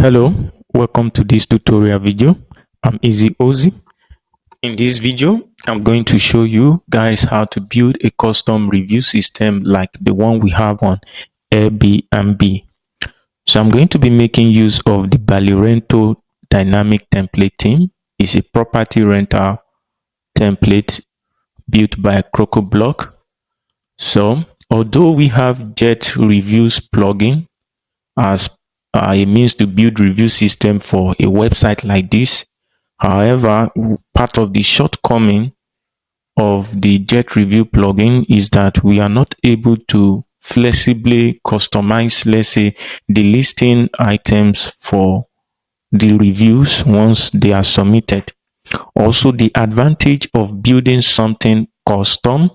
Hello, welcome to this tutorial video. I'm Easy Ozzy. In this video, I'm going to show you guys how to build a custom review system like the one we have on Airbnb. So I'm going to be making use of the Balirento dynamic template theme. It's a property rental template built by Crocoblock. So although we have Jet Reviews plugin as a means to build review system for a website like this. However, part of the shortcoming of the Jet Review plugin is that we are not able to flexibly customize, let's say, the listing items for the reviews once they are submitted. Also, the advantage of building something custom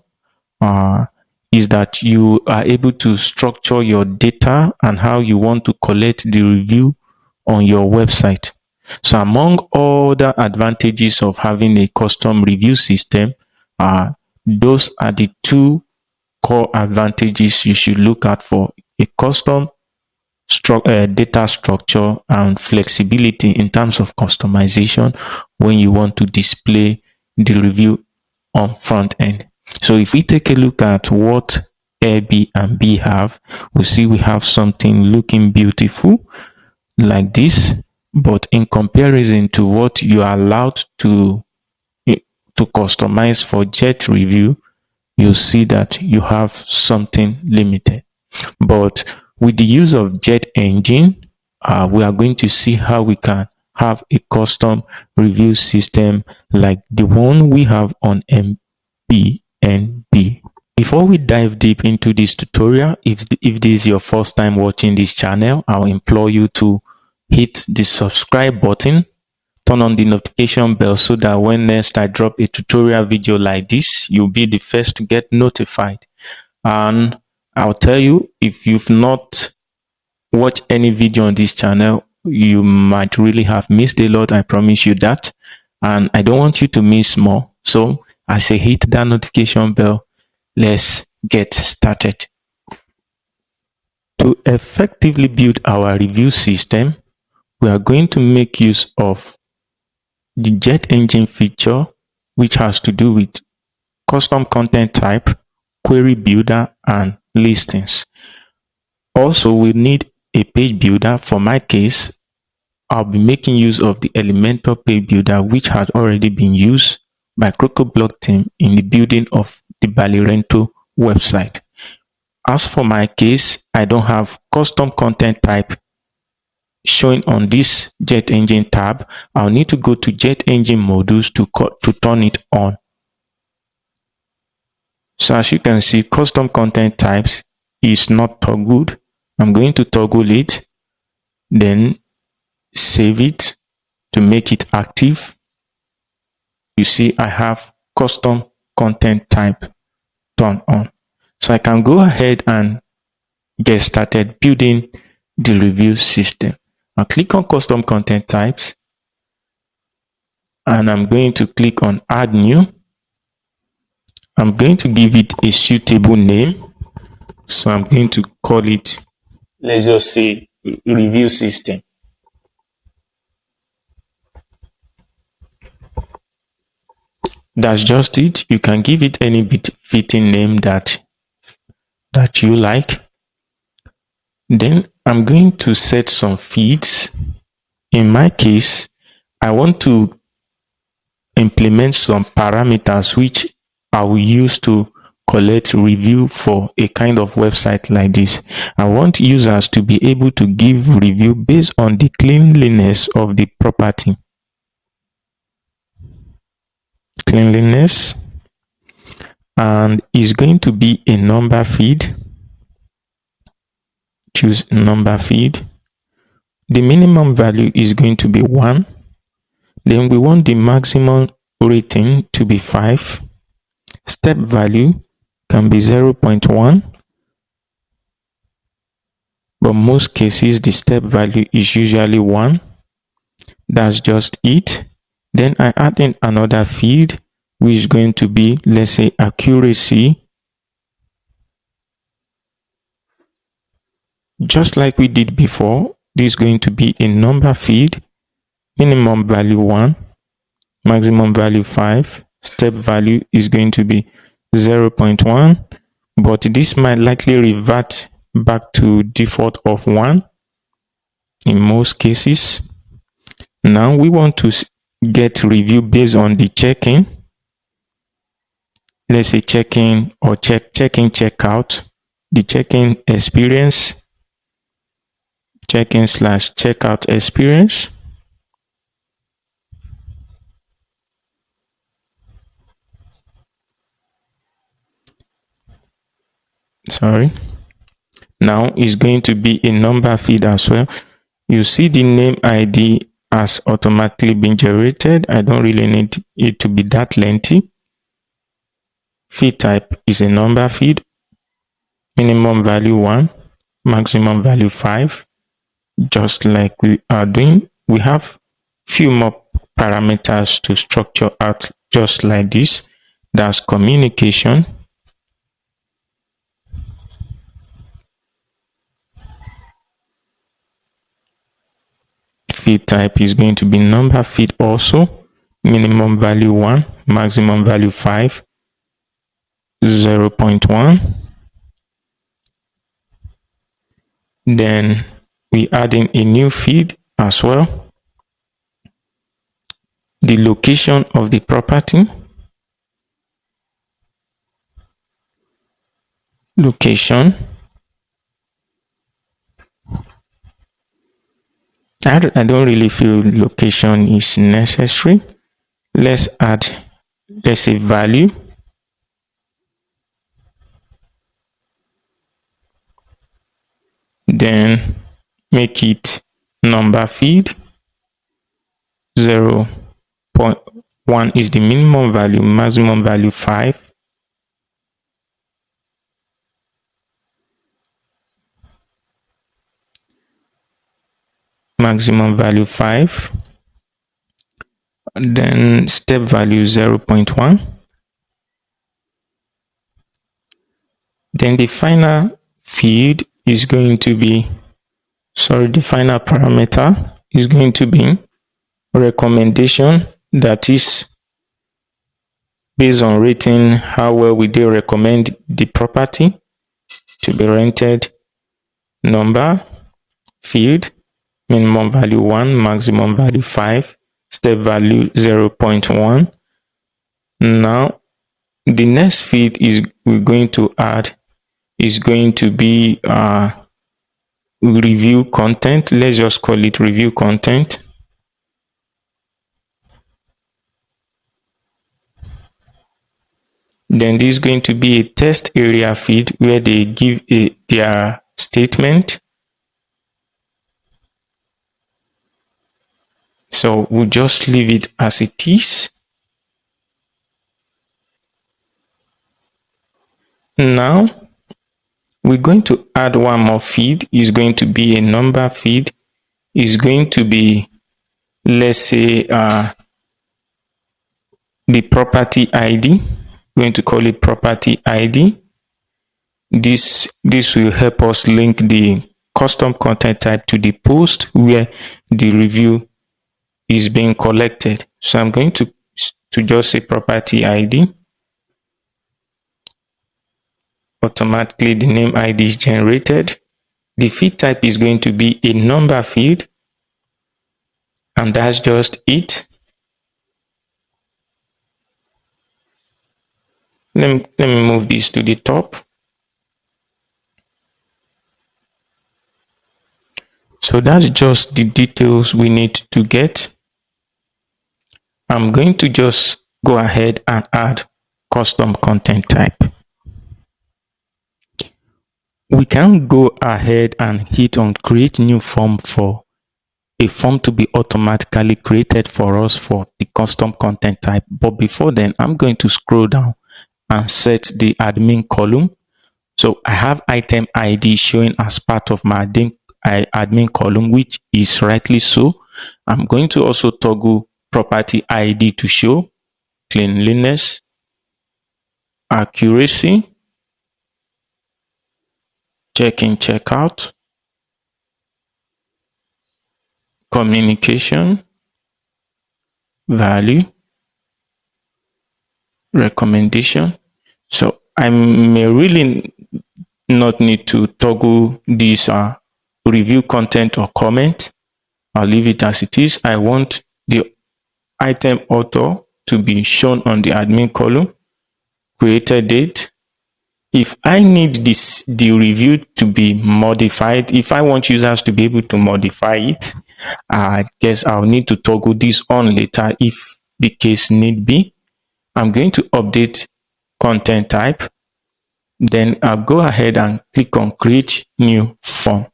is that you are able to structure your data and how you want to collect the review on your website. So among all the advantages of having a custom review system, those are the two core advantages you should look at for a custom data structure and flexibility in terms of customization when you want to display the review on front end. So if we take a look at what Airbnb have, we see we have something looking beautiful like this, but in comparison to what you are allowed to customize for Jet Review, you see that you have something limited. But with the use of JetEngine, we are going to see how we can have a custom review system like the one we have on Airbnb. Before we dive deep into this tutorial, if this is your first time watching this channel, I'll implore you to hit the subscribe button, turn on the notification bell so that when next I drop a tutorial video like this, you'll be the first to get notified. And I'll tell you, if you've not watched any video on this channel, you might really have missed a lot. I promise you that. And I don't want you to miss more. So I say hit that notification bell. Let's get started. To effectively build our review system, we are going to make use of the JetEngine feature, which has to do with custom content type, query builder, and listings. Also, we need a page builder. For my case, I'll be making use of the Elementor page builder, which has already been used by Crocoblock team in the building of the Balirento website. As for my case, I don't have custom content type showing on this JetEngine tab. I'll need to go to JetEngine modules to turn it on. So as you can see, custom content types is not toggled. I'm going to toggle it, then save it to make it active. You see I have custom content type turned on. So I can go ahead and get started building the review system. I'll click on custom content types and I'm going to click on add new. I'm going to give it a suitable name. So I'm going to call it, let's just say, review system. That's just it. You can give it any fitting name that you like. Then I'm going to set some feeds. In my case, I want to implement some parameters which I will use to collect review for a kind of website like this. I want users to be able to give review based on the cleanliness of the property. Cleanliness, and is going to be a number feed. Choose number feed. The minimum value is going to be 1. Then we want the maximum rating to be 5. Step value can be 0.1, but most cases the step value is usually 1. That's just it. Then I add in another feed, which is going to be, let's say, accuracy. Just like we did before, This is going to be a number field, minimum value 1, maximum value 5, step value is going to be 0.1, but this might likely revert back to default of 1 in most cases. Now we want to get review based on the check-in. Let's say check-in or check-in, check-out. The check-in experience, check-in / checkout experience. Sorry. Now is going to be a number field as well. You see the name ID has automatically been generated. I don't really need it to be that lengthy. Field type is a number field, minimum value 1, maximum value 5. Just like we are doing, we have few more parameters to structure out just like this. That's communication. Field type is going to be number field also, minimum value 1, maximum value 5, 0.1. Then we add in a new field as well, the location of the property, location. I don't really feel location is necessary. Let's say value. Then make it number field. 0.1 is the minimum value, maximum value 5. Maximum value 5. Then step value 0.1. Then the final field is going to be, the final parameter is going to be recommendation, that is based on rating, how well we do recommend the property to be rented. Number field, minimum value 1, maximum value 5, step value 0.1. Now the next field is we're going to add is going to be review content. Let's just call it review content. Then this is going to be a test area field where they give their statement. So we'll just leave it as it is. Now we're going to add one more field. Is going to be a number field. Is going to be, let's say, the property ID. We're going to call it property ID. This will help us link the custom content type to the post where the review is being collected. So I'm going to just say property ID. Automatically the name ID is generated. The field type is going to be a number field, and that's just it. Let me move this to the top. So that's just the details we need to get. I'm going to just go ahead and add custom content type. We can go ahead and hit on create new form for a form to be automatically created for us for the custom content type. But before then, I'm going to scroll down and set the admin column. So I have item ID showing as part of my admin column, which is rightly so. I'm going to also toggle property ID to show cleanliness, accuracy, check-in, check-out, communication, value, recommendation. So I may really not need to toggle this review content or comment. I'll leave it as it is. I want the item author to be shown on the admin column, created date. If I need the review to be modified, if I want users to be able to modify it, I guess I'll need to toggle this on later if the case need be. I'm going to update content type. Then I'll go ahead and click on create new form.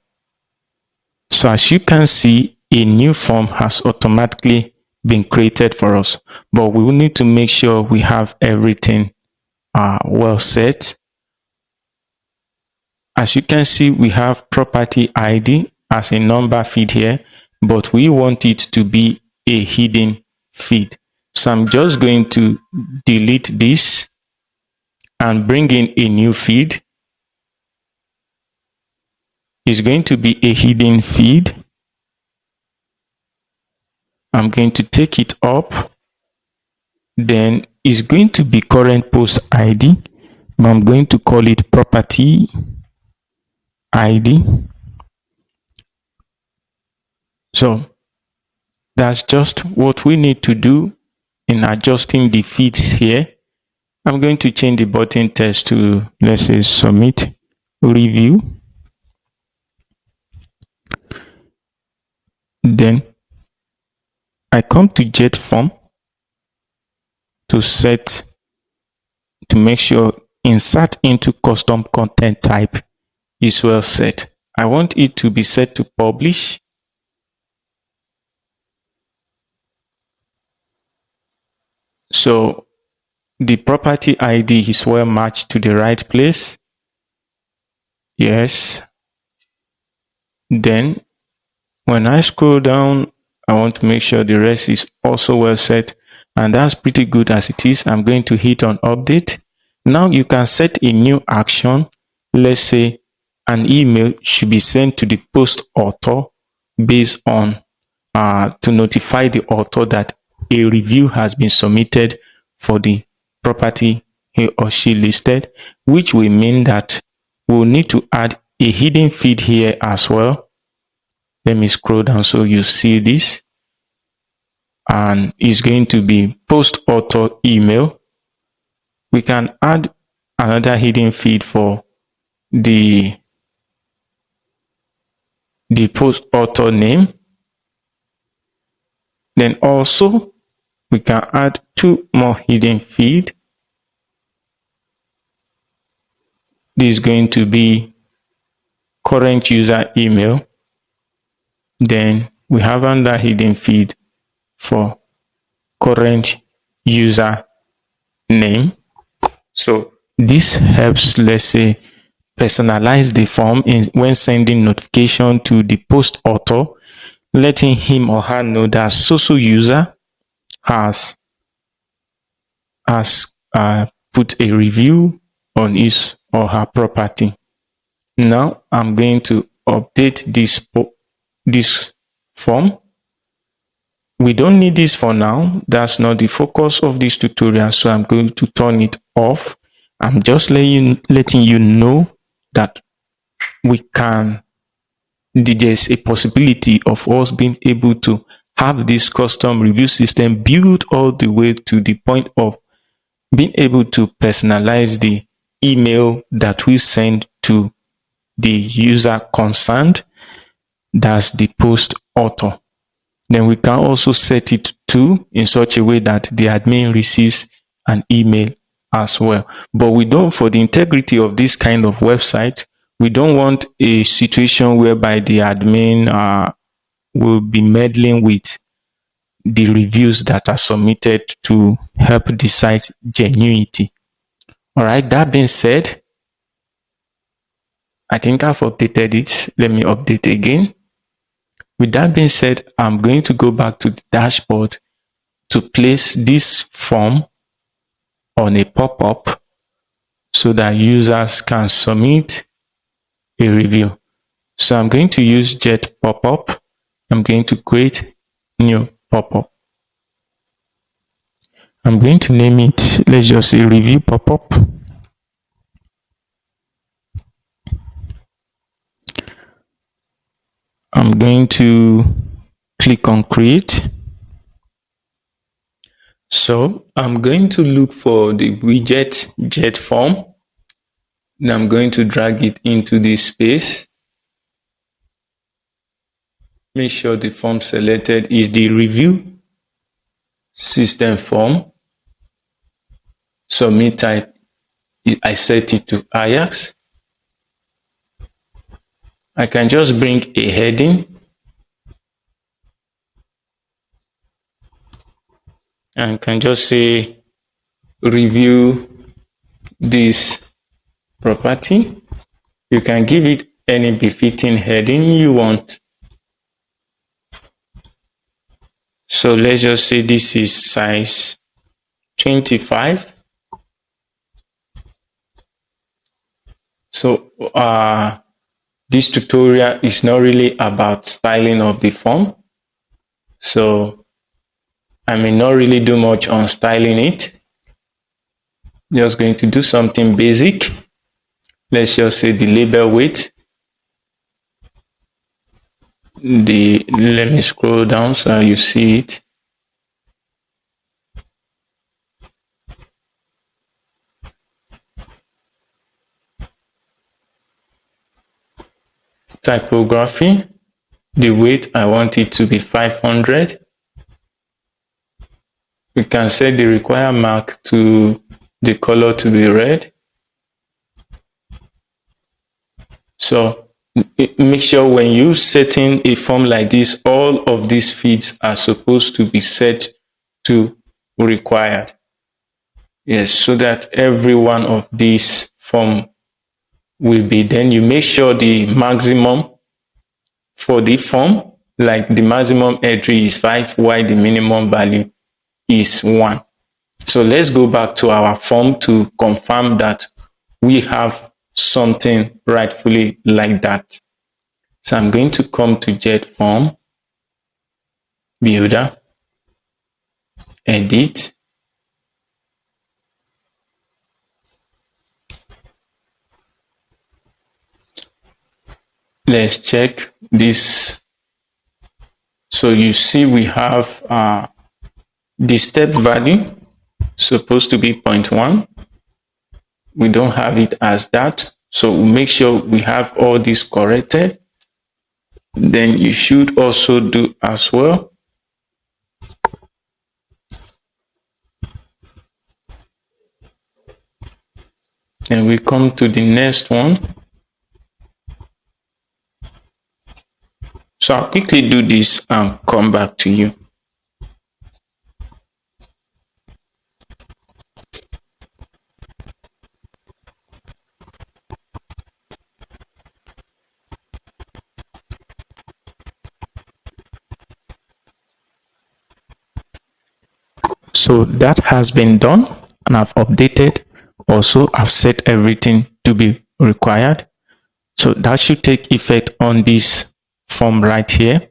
So as you can see, a new form has automatically been created for us, but we will need to make sure we have everything well set. As you can see, we have property ID as a number feed here, but we want it to be a hidden feed. So I'm just going to delete this and bring in a new feed. It's going to be a hidden feed. I'm going to take it up. Then it's going to be current post ID, but I'm going to call it property ID. So that's just what we need to do in adjusting the feeds here. I'm going to change the button text to, let's say, submit review. Then I come to Jet Form to make sure insert into custom content type is well set. I want it to be set to publish. So the property ID is well matched to the right place. Yes. Then when I scroll down, I want to make sure the rest is also well set, and that's pretty good as it is. I'm going to hit on update. Now you can set a new action. Let's say an email should be sent to the post author based on to notify the author that a review has been submitted for the property he or she listed, which will mean that we'll need to add a hidden feed here as well. Let me scroll down so you see this, and it's going to be post author email. We can add another hidden feed for the post author name. Then also we can add two more hidden feed. This is going to be current user email. Then we have another hidden feed for current user name. So this helps, let's say, personalize the form when sending notification to the post author, letting him or her know that so user has put a review on his or her property. Now I'm going to update this form. We don't need this for now. That's not the focus of this tutorial, so I'm going to turn it off. I'm just letting you know that there's a possibility of us being able to have this custom review system built all the way to the point of being able to personalize the email that we send to the user concerned, that's the post author. Then we can also set it to in such a way that the admin receives an email as well. But we don't, for the integrity of this kind of website, we don't want a situation whereby the admin will be meddling with the reviews that are submitted to help the site's genuinity. All right, that being said, I think I've updated it. Let me update again. With that being said, I'm going to go back to the dashboard to place this form on a pop-up so that users can submit a review. So I'm going to use Jet Popup. I'm going to create new pop-up. I'm going to name it, let's just say review pop-up. I'm going to click on create. So I'm going to look for the widget jet form. Then I'm going to drag it into this space. Make sure the form selected is the review system form. Submit type, I set it to Ajax. I can just bring a heading and can just say review this property. You can give it any befitting heading you want. So let's just say this is size 25. So this tutorial is not really about styling of the form. So I may not really do much on styling it. Just going to do something basic. Let's just say the label weight. Let me scroll down so you see it. Typography, the weight I want it to be 500. We can set the required mark to the color to be red. So make sure when you setting a form like this, all of these fields are supposed to be set to required. Yes, so that every one of these form will be, then you make sure the maximum for the form, like the maximum entry is 5, while the minimum value is 1. So let's go back to our form to confirm that we have something rightfully like that. So I'm going to come to Jet Form, Builder, Edit. Let's check this. So you see we have the step value supposed to be 0.1. We don't have it as that. So we'll make sure we have all this corrected. Then you should also do as well. And we come to the next one. So I'll quickly do this and come back to you. So that has been done and I've updated. Also, I've set everything to be required. So that should take effect on this form right here.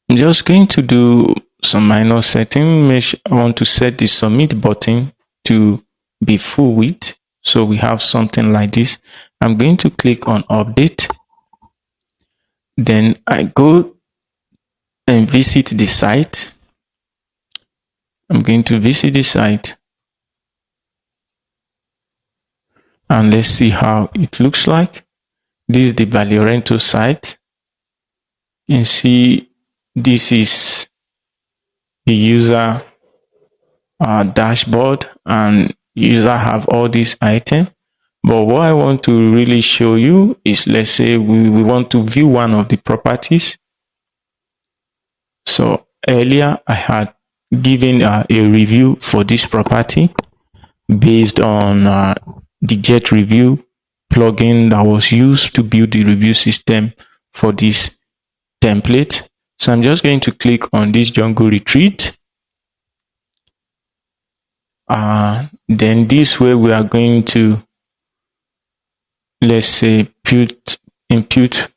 I'm just going to do some minor setting. I want to set the submit button to be full width. So we have something like this. I'm going to click on update. Then I go and visit the site. I'm going to visit the site. And let's see how it looks like. This is the Valorento site. You can see this is the user dashboard, and user have all these items. But what I want to really show you is, let's say we want to view one of the properties. So earlier I had given a review for this property based on the Jet Review plugin that was used to build the review system for this template. So I'm just going to click on this Jungle Retreat. Then this way we are going to, let's say, impute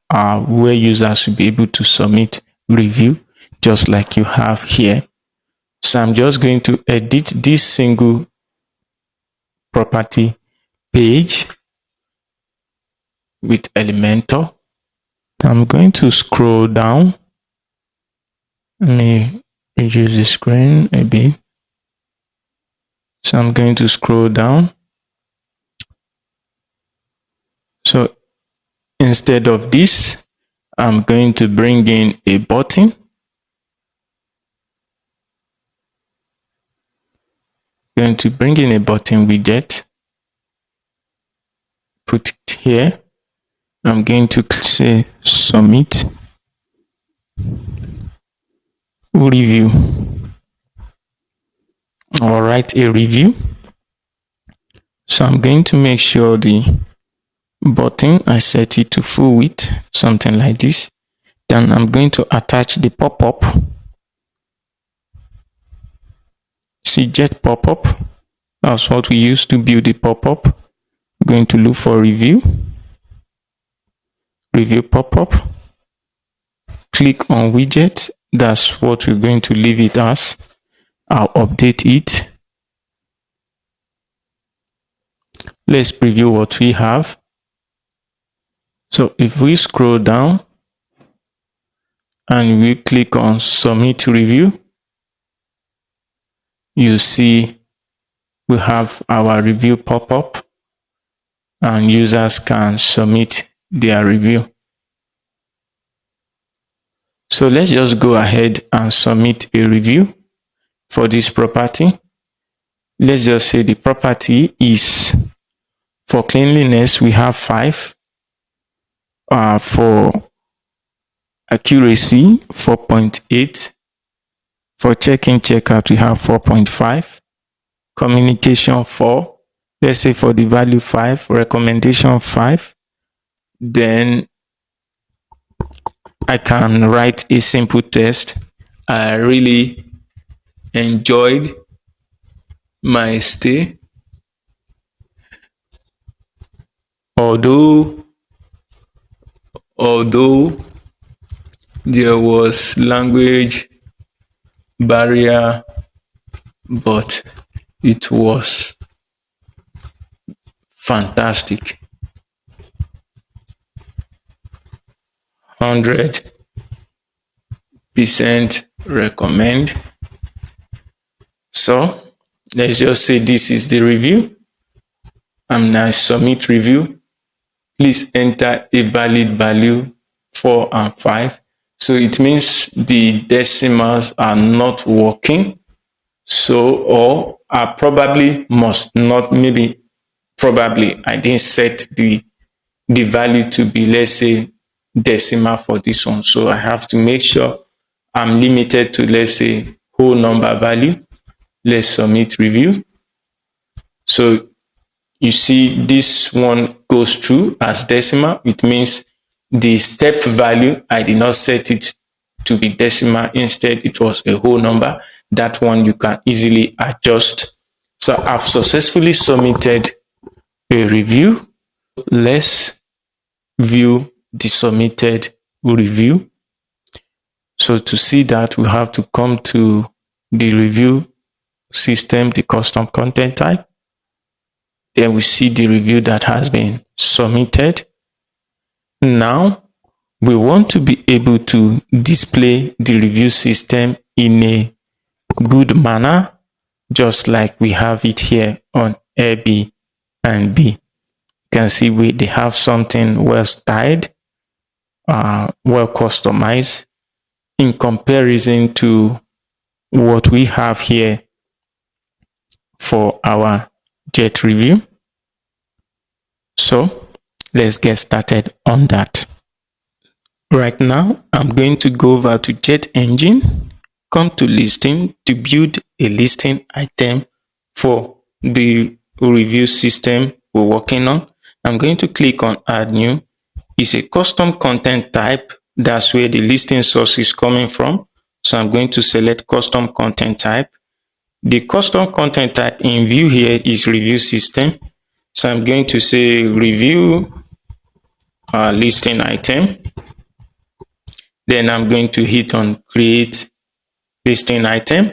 where users will be able to submit review just like you have here. So I'm just going to edit this single property page with Elementor. I'm going to scroll down. Let me reduce the screen a bit. So I'm going to scroll down. So instead of this, I'm going to bring in a button. Going to bring in a button widget. Put it here. I'm going to say submit review or write a review. So I'm going to make sure the button, I set it to full width, something like this. Then I'm going to attach the pop-up. See Jet pop-up. That's what we use to build the pop-up. I'm going to look for review pop-up. Click on widget. That's what we're going to leave it as. I'll update it. Let's preview what we have. So if we scroll down and we click on submit review, you see we have our review pop-up and users can submit their review. So let's just go ahead and submit a review for this property. Let's just say the property is for cleanliness, we have 5. For accuracy, 4.8. For check-in, check-out, we have 4.5. Communication, 4. Let's say for the value 5, recommendation 5. Then I can write a simple test. I really enjoyed my stay. Although there was language barrier, but it was fantastic. 100% recommend. So let's just say this is the review. I'm now submit review. Please enter a valid value 4 and 5. So it means the decimals are not working. So, or I probably must not, maybe probably I didn't set the value to be, let's say, decimal for this one. So I have to make sure I'm limited to, let's say, whole number value. Let's submit review. So you see this one goes through as decimal. It means the step value, I did not set it to be decimal. Instead, it was a whole number. That one you can easily adjust. So I've successfully submitted a review. Let's view the submitted review. So to see that, we have to come to the review system, the custom content type. Then we see the review that has been submitted. Now we want to be able to display the review system in a good manner, just like we have it here on Airbnb. You can see they have something well styled, well customized in comparison to what we have here for our Jet review. So let's get started on that. Right now, I'm going to go over to JetEngine, come to listing to build a listing item for the review system we're working on. I'm going to click on add new. It's a custom content type. That's where the listing source is coming from. So I'm going to select custom content type. The custom content type in view here is review system. So I'm going to say review listing item. Then I'm going to hit on create listing item.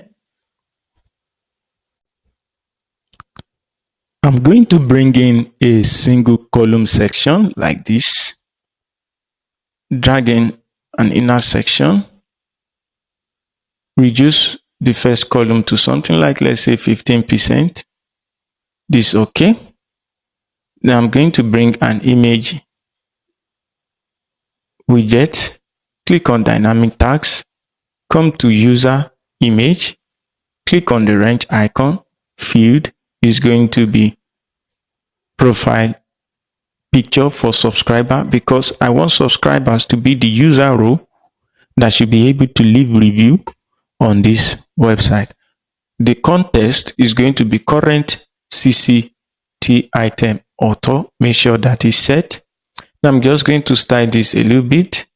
I'm going to bring in a single column section like this, drag in an inner section, reduce the first column to something like, let's say 15%. This okay. Now I'm going to bring an image widget, click on dynamic tags, come to user image, click on the wrench icon, field is going to be profile picture for subscriber, because I want subscribers to be the user role that should be able to leave review on this website. The context is going to be current CCT item author. Make sure that is set. Now I'm just going to style this a little bit.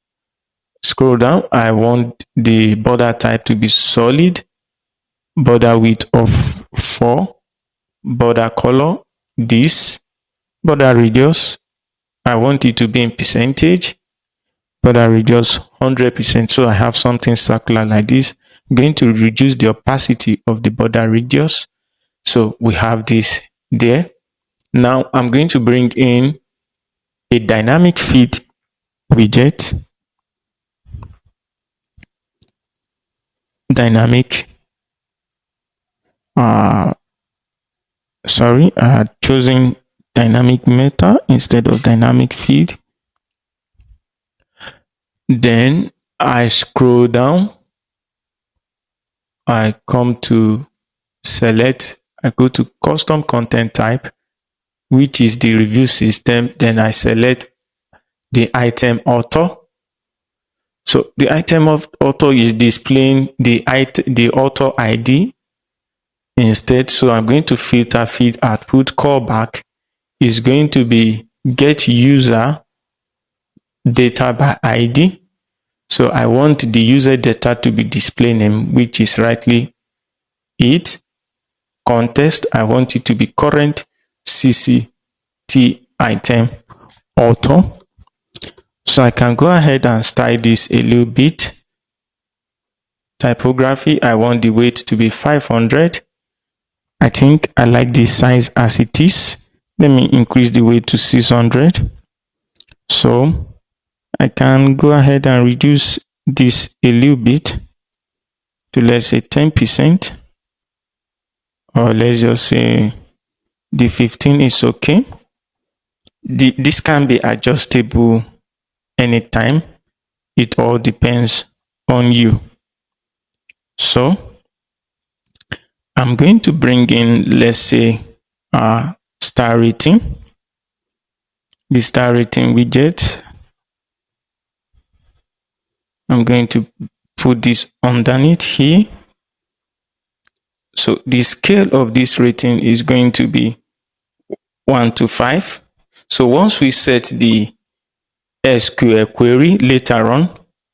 Scroll down. I want the border type to be solid, border width of 4, border color this, border radius I want it to be in percentage, border radius 100%. So I have something circular like this. I'm going to reduce the opacity of the border radius. So we have this there. Now I'm going to bring in a dynamic feed widget, dynamic, sorry, I had chosen dynamic meta instead of dynamic feed. Then I scroll down, I come to select, I go to custom content type, which is the review system. Then I select the item author. So the item of author is displaying the author ID instead. So I'm going to filter feed output. Callback is going to be get user data by ID. So I want the user data to be display name, which is rightly it. Context, I want it to be current CCT item author. So I can go ahead and style this a little bit. Typography, I want the weight to be 500. I think I like the size as it is. Let me increase the weight to 600. So I can go ahead and reduce this a little bit to, let's say 10%, or let's just say the 15 is okay. This can be adjustable anytime. It all depends on you. So I'm going to bring in, let's say, star rating, the star rating widget. I'm going to put this underneath here. So the scale of this rating is going to be 1 to 5. So once we set the SQL query later on,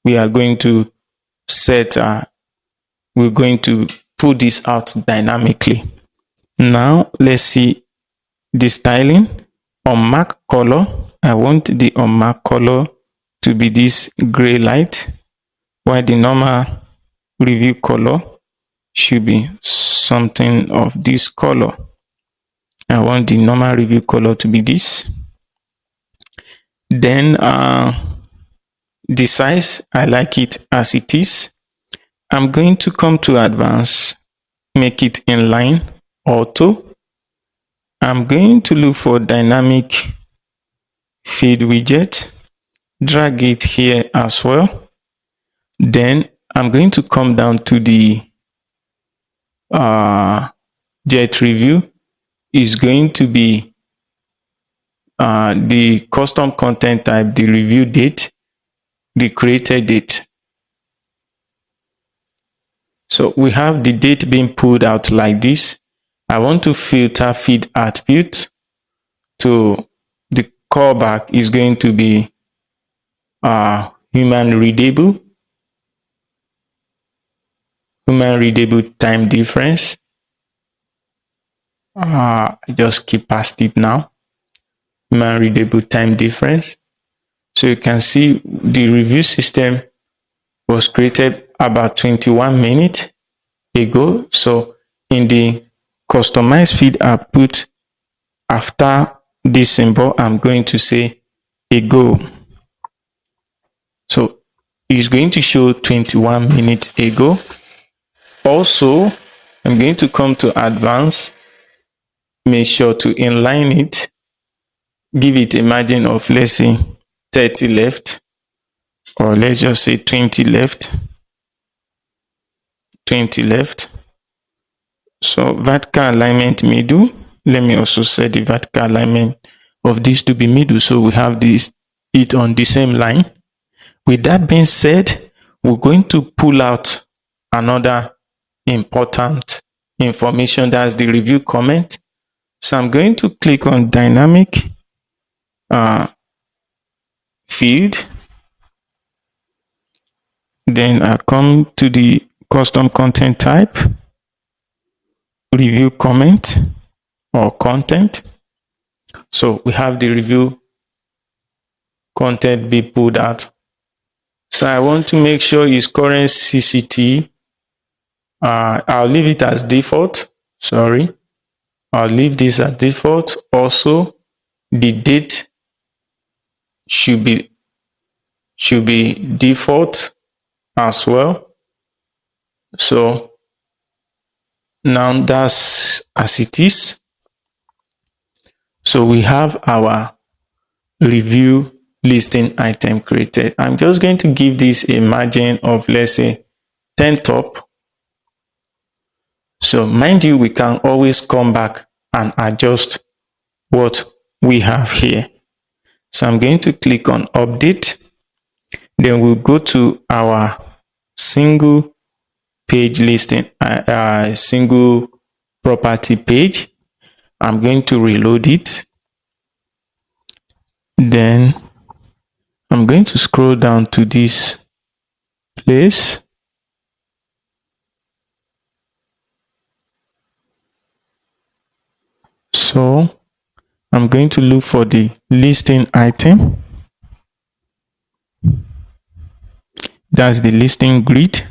we are going to set, we're going to put this out dynamically. Now let's see the styling. Unmarked color, I want the unmarked color to be this gray light, while the normal review color should be something of this color. I want the normal review color to be this. Then the size, I like it as it is. I'm going to come to advanced, make it inline, auto. I'm going to look for dynamic feed widget, drag it here as well. Then I'm going to come down to the jet review. Is going to be the custom content type, the review date, the created date. So we have the date being pulled out like this. I want to filter feed attribute to the callback is going to be human readable time difference. I just keep past it now. Human readable time difference. So you can see the review system was created about 21 minutes ago. So in the customized feed I put after this symbol, I'm going to say ago. So it's going to show 21 minutes ago. Also, I'm going to come to advanced, make sure to inline it, give it a margin of, let's say, 30 left, or let's just say 20 left. 20 left. So vertical alignment middle. Let me also set the vertical alignment of this to be middle, so we have it on the same line. With that being said, we're going to pull out another important information, that's the review comment. So I'm going to click on dynamic field. Then I come to the custom content type, review comment or content. So we have the review content be pulled out. So I want to make sure it's current CCT. I'll leave it as default. Sorry. I'll leave this as default. Also, the date should be default as well. So now that's as it is. So we have our review listing item created. I'm just going to give this a margin of, let's say, 10 top. So mind you, we can always come back and adjust what we have here. So I'm going to click on update. Then we'll go to our single page listing, single property page. I'm going to reload it. Then I'm going to scroll down to this place. So I'm going to look for the listing item. That's the listing grid.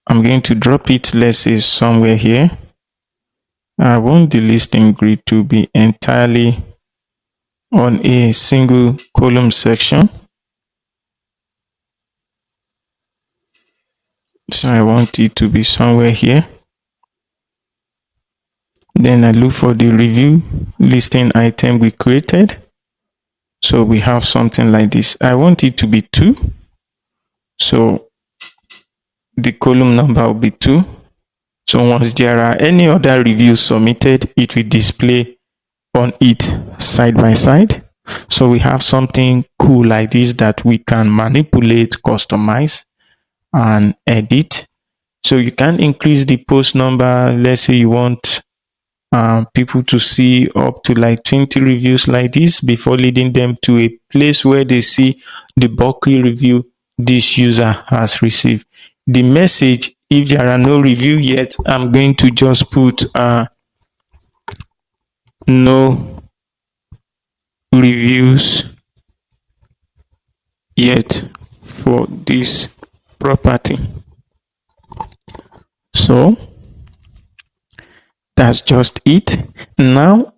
I'm going to drop it, let's say, somewhere here. I want the listing grid to be entirely on a single column section. So I want it to be somewhere here. Then I look for the review listing item we created. So we have something like this. I want it to be 2. So the column number will be 2. So once there are any other reviews submitted, it will display on it side by side. So we have something cool like this that we can manipulate, customize, and edit. So you can increase the post number. Let's say you want people to see up to like 20 reviews like this before leading them to a place where they see the bulky review this user has received. The message, if there are no review yet, I'm going to just put no reviews yet for this property. So that's just it. Now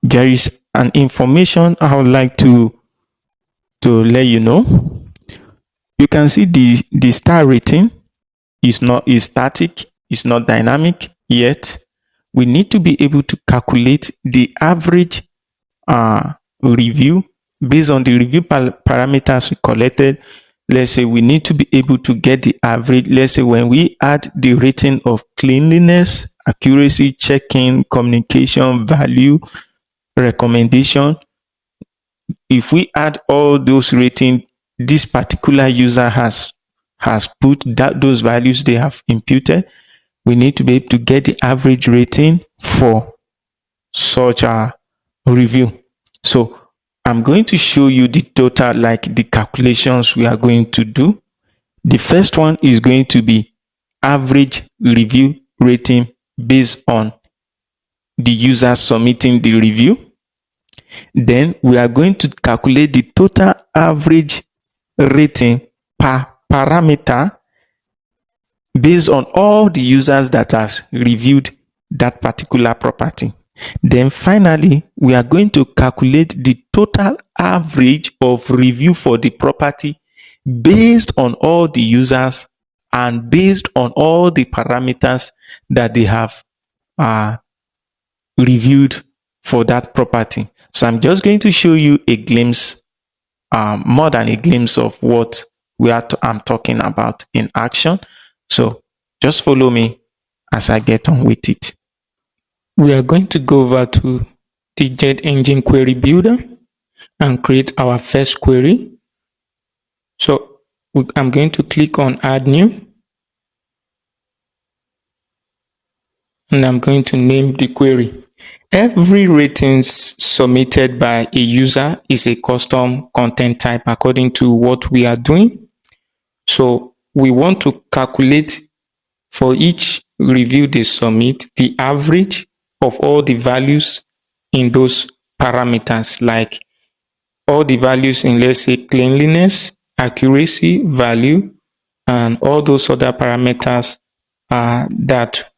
there is an information I would like to let you know. You can see the star rating is static, it's not dynamic yet. We need to be able to calculate the average review based on the review parameters we collected. Let's say we need to be able to get the average. Let's say when we add the rating of cleanliness, accuracy, check-in, communication, value, recommendation, if we add all those ratings this particular user has put, those values they have imputed, we need to be able to get the average rating for such a review. So I'm going to show you the total, like the calculations we are going to do. The first one is going to be average review rating based on the user submitting the review. Then we are going to calculate the total average rating per parameter based on all the users that have reviewed that particular property. Then finally, we are going to calculate the total average of review for the property based on all the users and based on all the parameters that they have reviewed for that property. So I'm just going to show you a glimpse, more than a glimpse of what I'm talking about in action. So just follow me as I get on with it. We are going to go over to the JetEngine query builder and create our first query. So I'm going to click on add new, and I'm going to name the query. Every ratings submitted by a user is a custom content type according to what we are doing. So we want to calculate for each review they submit the average of all the values in those parameters, like all the values in, let's say, cleanliness, accuracy, value, and all those other parameters that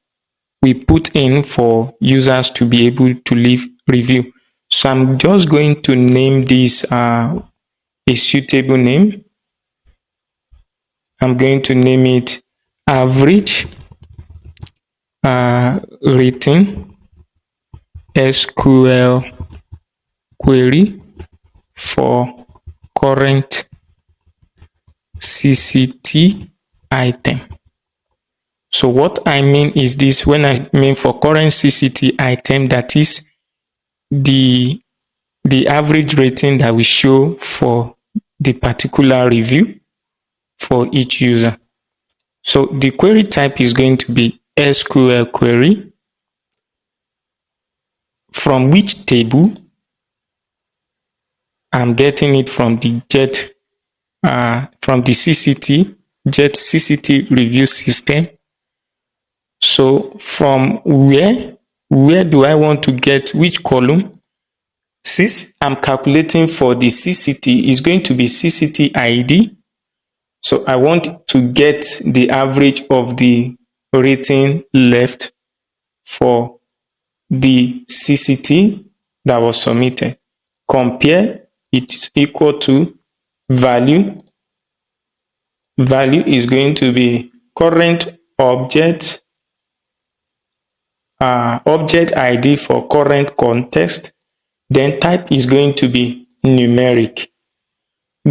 we put in for users to be able to leave review. So I'm just going to name this a suitable name. I'm going to name it average rating SQL query for current CCT item. So what I mean is this: when I mean for current CCT item, that is the average rating that we show for the particular review for each user. So the query type is going to be SQL query. From which table? I'm getting it from the from the CCT review system. So from where do I want to get which column? Since I'm calculating for the CCT, is going to be CCT ID. So I want to get the average of the rating left for the CCT that was submitted. Compare, it's equal to value. Value is going to be current object, object ID for current context. Then type is going to be numeric.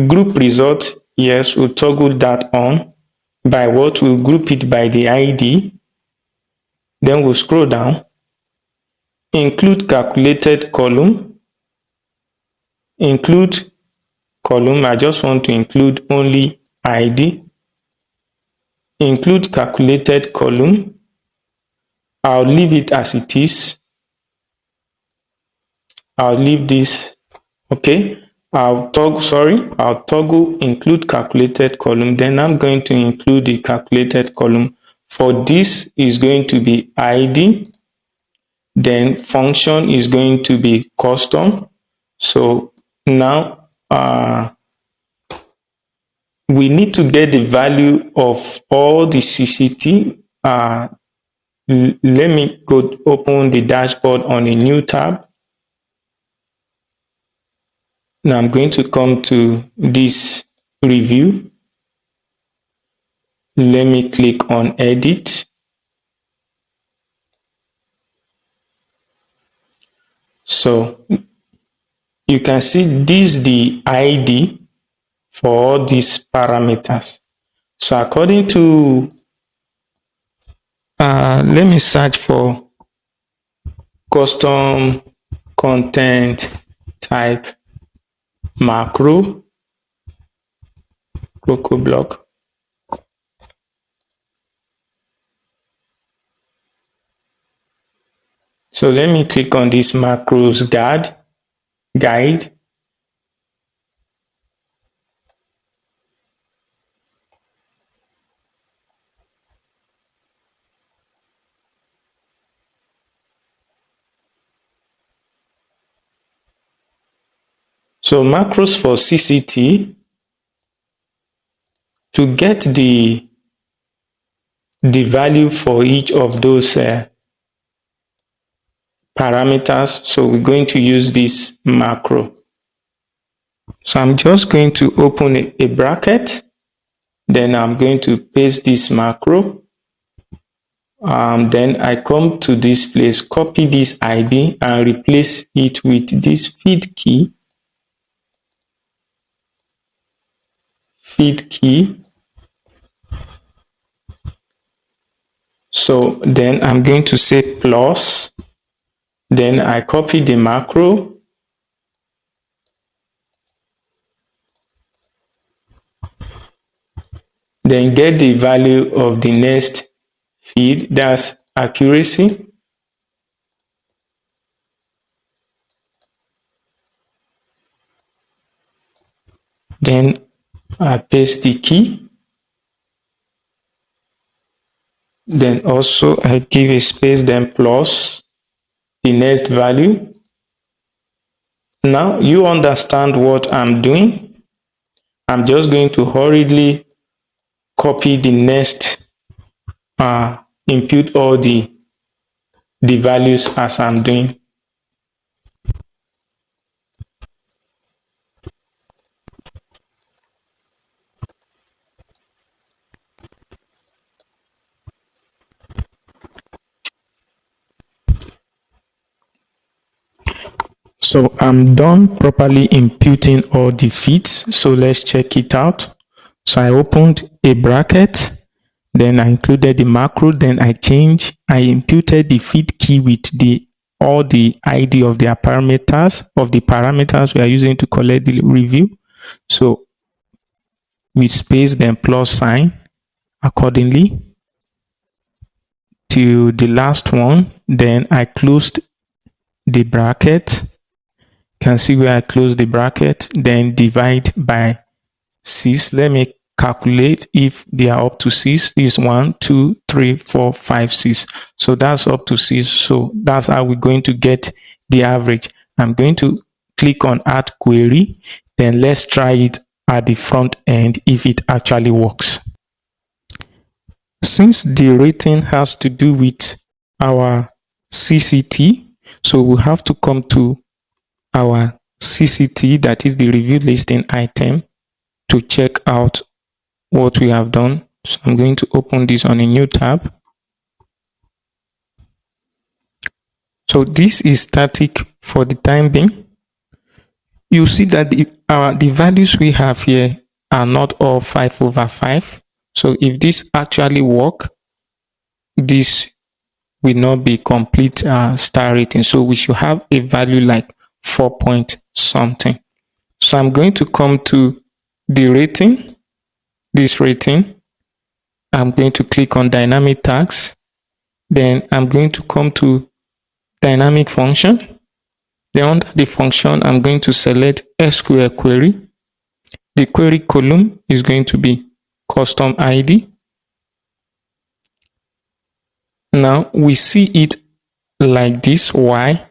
Group result, yes, we'll toggle that on. By what? We'll group it by the ID. Then we'll scroll down. Include calculated column. Include column, I just want to include only ID. Include calculated column. I'll leave it as it is. I'll leave this, okay. I'll toggle include calculated column. Then I'm going to include the calculated column. For this is going to be ID. Then function is going to be custom. So now we need to get the value of all the CCT. Let me go open the dashboard on a new tab. Now I'm going to come to this review. Let me click on edit. So you can see this is the ID for all these parameters. So according to, let me search for custom content type macro, Crocoblock. So let me click on this macros guide. So macros for CCT, to get the value for each of those parameters, so we're going to use this macro. So I'm just going to open a bracket, then I'm going to paste this macro. Then I come to this place, copy this ID and replace it with this feed key. So then I'm going to say plus, then I copy the macro, then get the value of the next feed, that's accuracy. Then I paste the key. Then also I give a space, then plus the next value. Now you understand what I'm doing. I'm just going to hurriedly copy the next, input all the values as I'm doing. So I'm done properly imputing all the feeds. So let's check it out. So I opened a bracket, then I included the macro, then I imputed the feed key with all the ID of their parameters we are using to collect the review. So with space, then plus sign accordingly to the last one. Then I closed the bracket. Can see where I close the bracket, then divide by 6. Let me calculate if they are up to 6. This 1, 2, 3, 4, 5, 6. So that's up to 6. So that's how we're going to get the average. I'm going to click on add query. Then let's try it at the front end if it actually works. Since the rating has to do with our CCT, so we have to come to our CCT, that is the review listing item, to check out what we have done. So I'm going to open this on a new tab. So this is static for the time being. You see that the values we have here are not all 5/5. So if this actually work, this will not be complete star rating. So we should have a value like 4 point something. So I'm going to come to the rating, this rating. I'm going to click on dynamic tags. Then I'm going to come to dynamic function. Then under the function, I'm going to select SQL query. The query column is going to be custom ID. Now we see it like this. Why?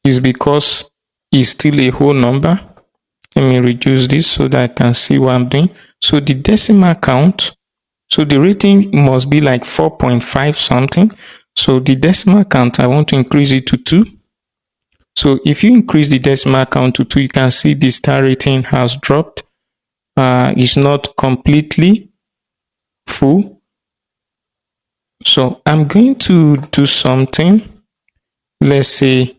Is because it's still a whole number. Let me reduce this so that I can see what I'm doing. So the decimal count, so the rating must be like 4.5 something. So the decimal count, I want to increase it to 2. So if you increase the decimal count to 2, you can see the star rating has dropped. It's not completely full. So I'm going to do something. Let's say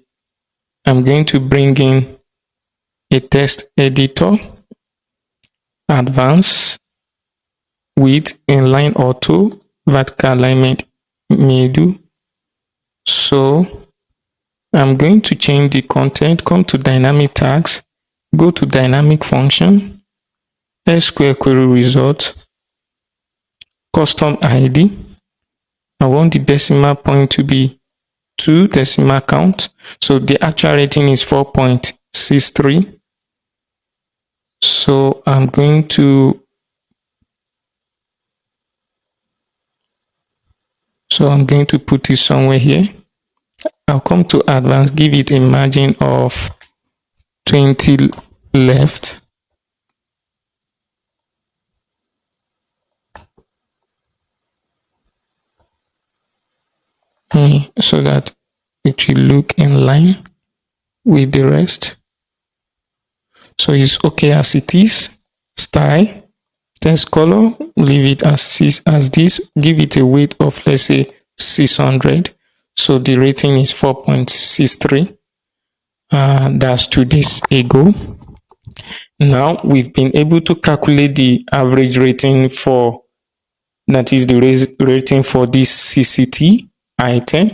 I'm going to bring in a text editor, advanced, with inline auto, vertical alignment middle. So I'm going to change the content, come to dynamic tags, go to dynamic function, SQL query result, custom ID. I want the decimal point to be 2 decimal count. So the actual rating is 4.63. So I'm going to put it somewhere here. I'll come to advanced, give it a margin of 20 left. So that it will look in line with the rest. So it's okay as it is. Style, text color, leave it as this. Give it a weight of, let's say, 600. So the rating is 4.63. That's 2 days ago. Now we've been able to calculate the average rating for, that is the rating for this CCT item.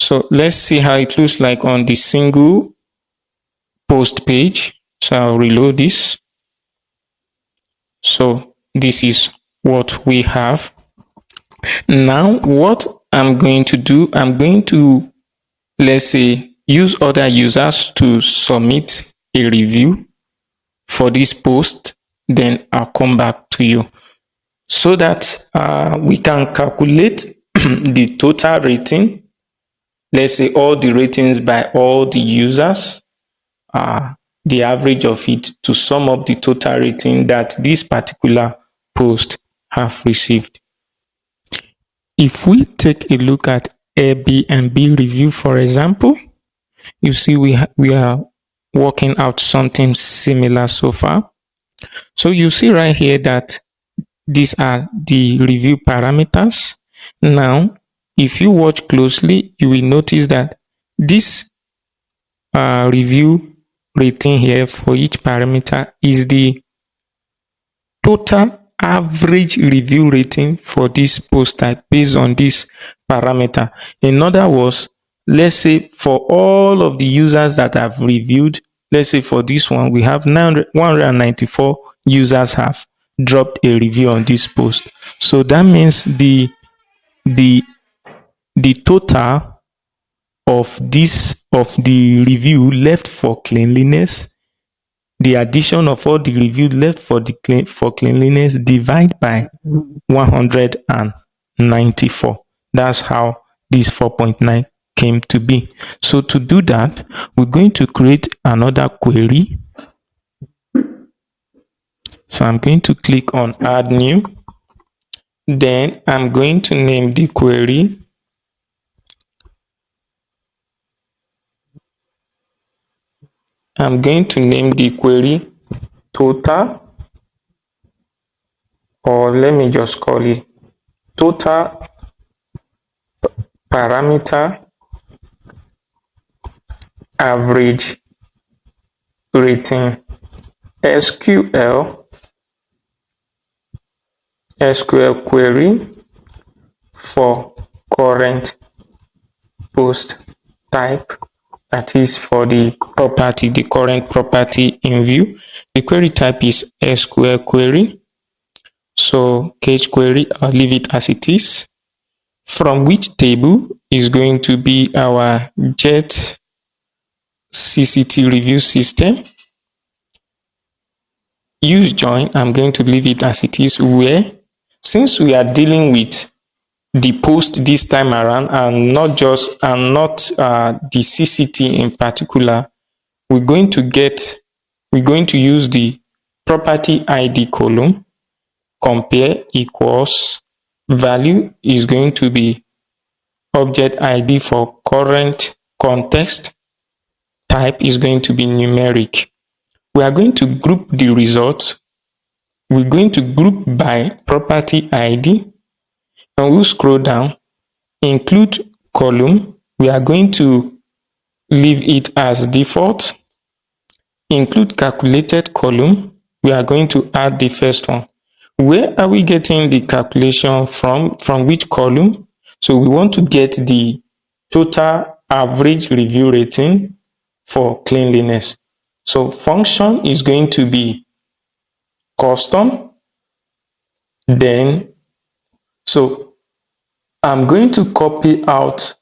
So let's see how it looks like on the single post page. So I'll reload this. So this is what we have. Now what I'm going to do, I'm going to, let's say, use other users to submit a review for this post. Then I'll come back to you so that we can calculate the total rating. Let's say all the ratings by all the users, the average of it, to sum up the total rating that this particular post have received. If we take a look at Airbnb review, for example, you see we are working out something similar so far. So you see right here that these are the review parameters. Now, if you watch closely, you will notice that this review rating here for each parameter is the total average review rating for this post type based on this parameter. In other words, let's say for all of the users that have reviewed, let's say for this one, we have 194 users have dropped a review on this post. So that means the total of the review left for cleanliness, the addition of all the review left for cleanliness, divide by 194. That's how this 4.9 came to be. So to do that, we're going to create another query. So I'm going to click on add new. Then I'm going to name the query total, or let me just call it total parameter average rating SQL query for current post type, that is for the property, the current property in view. The query type is SQL query. So cage query, I'll leave it as it is. From which table is going to be our Jet CCT review system. Use join, I'm going to leave it as it is, where since we are dealing with the post this time around and not the CCT in particular, we're going to use the property ID column. Compare equals value is going to be object ID for current context. Type is going to be numeric. We are going to group the results. We're going to group by property ID, and we'll scroll down, include column. We are going to leave it as default. Include calculated column. We are going to add the first one. Where are we getting the calculation from? From which column? So we want to get the total average review rating for cleanliness. So function is going to be custom. Then, so I'm going to copy out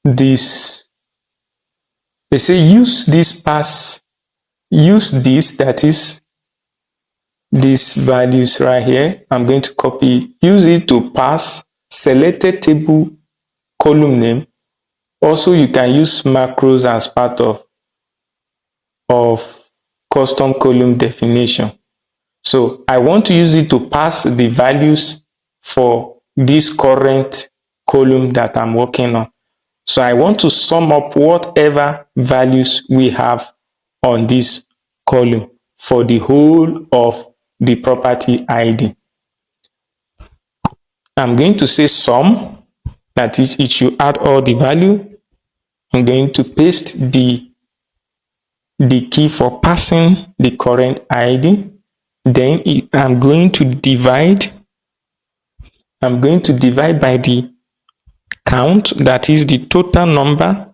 this. They say use this, that is these values right here. I'm going to copy, use it to pass selected table column name Also, you can use macros as part of custom column definition. So I want to use it to pass the values for this current column that I'm working on. So I want to sum up whatever values we have on this column for the whole of the property ID. I'm going to say sum, that is, it should add all the value. I'm going to paste the key for passing the current ID. Then I'm going to divide by the count, that is the total number,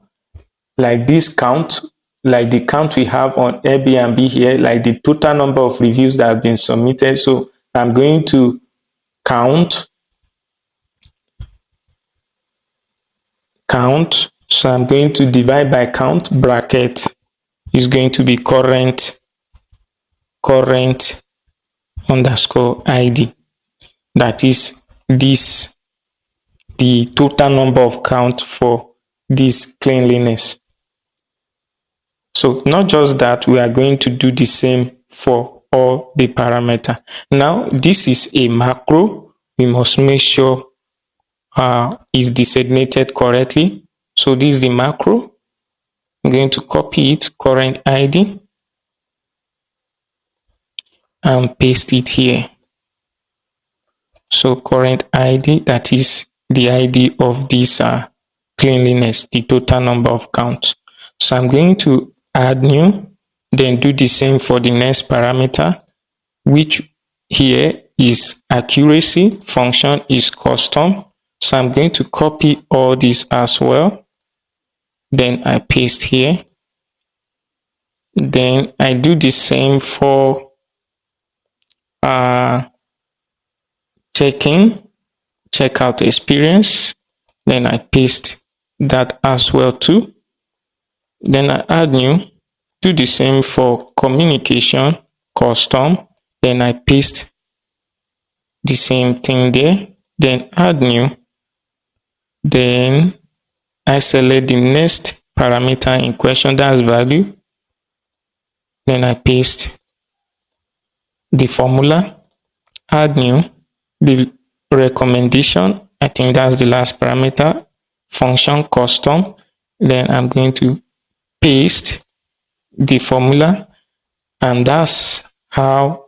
like this count, like the count we have on Airbnb here, like the total number of reviews that have been submitted. So I'm going to count. So I'm going to divide by count, bracket is going to be current underscore ID. That is this, the total number of count for this cleanliness. So not just that, we are going to do the same for all the parameter. Now, this is a macro. We must make sure is designated correctly. So this is the macro. I'm going to copy it, current ID, and paste it here. So current ID, that is the ID of this cleanliness, the total number of counts. So I'm going to add new, then do the same for the next parameter, which here is accuracy, function is custom. So I'm going to copy all this as well. Then I paste here. Then I do the same for checkout experience. Then I paste that as well too. Then I add new, do the same for communication, custom. Then I paste the same thing there. Then add new. Then I select the next parameter in question, that's value. Then I paste the formula, add new, the recommendation, I think that's the last parameter, function custom. Then I'm going to paste the formula, and that's how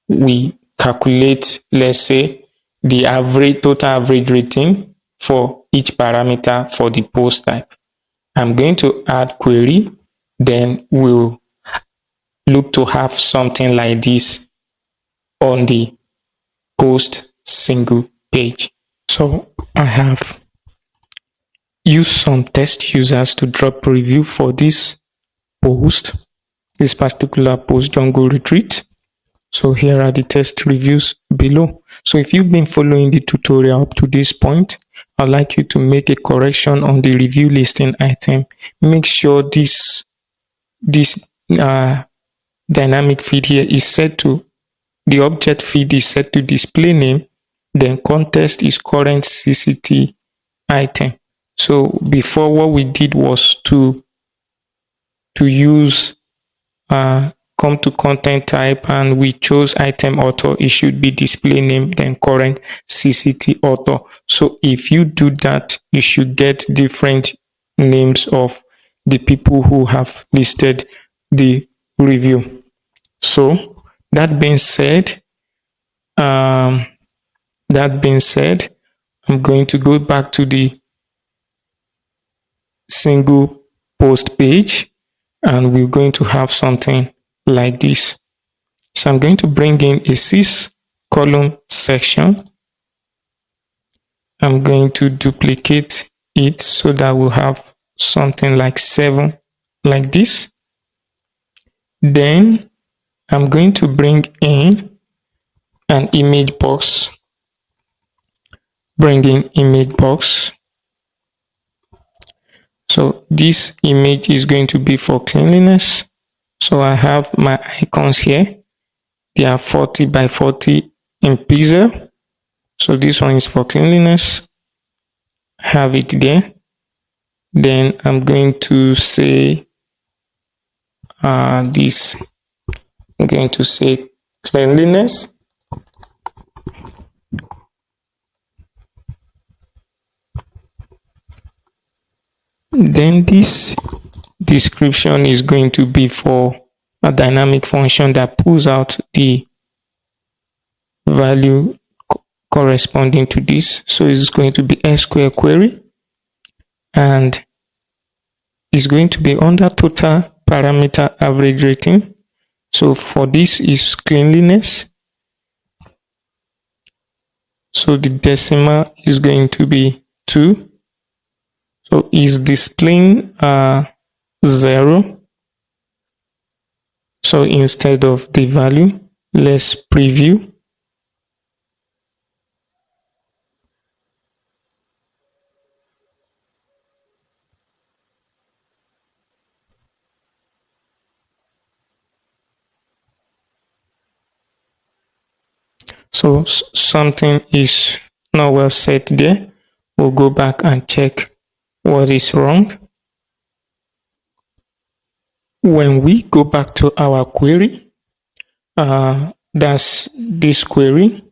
we calculate, let's say, the total average rating for each parameter for the post type. I'm going to add query, then we'll look to have something like this on the post single page. So I have used some test users to drop review for this particular post jungle retreat. So here are the test reviews below. So if you've been following the tutorial up to this point, I'd like you to make a correction on the review listing item. Make sure this dynamic feed here is set to, the object feed is set to display name, then context is current CCT item. So before, what we did was to use come to content type, and we chose item author. It should be display name, then current CCT author. So if you do that, you should get different names of the people who have listed the review. So that being said, I'm going to go back to the single post page, and we're going to have something like this. So I'm going to bring in a 6-column section. I'm going to duplicate it so that we'll have something like 7 like this. Then I'm going to bring in an image box. Bring in image box. So this image is going to be for cleanliness. So I have my icons here. They are 40 by 40 in pixel. So this one is for cleanliness. Have it there. Then I'm going to say this. I'm going to say cleanliness. Then this description is going to be for a dynamic function that pulls out the value corresponding to this. So it's going to be SQL query, and it's going to be under total parameter average rating. So for this is cleanliness. So the decimal is going to be 2. So is displaying 0. So instead of the value, let's preview. So something is not well set there. We'll go back and check what is wrong. When we go back to our query, that's this query,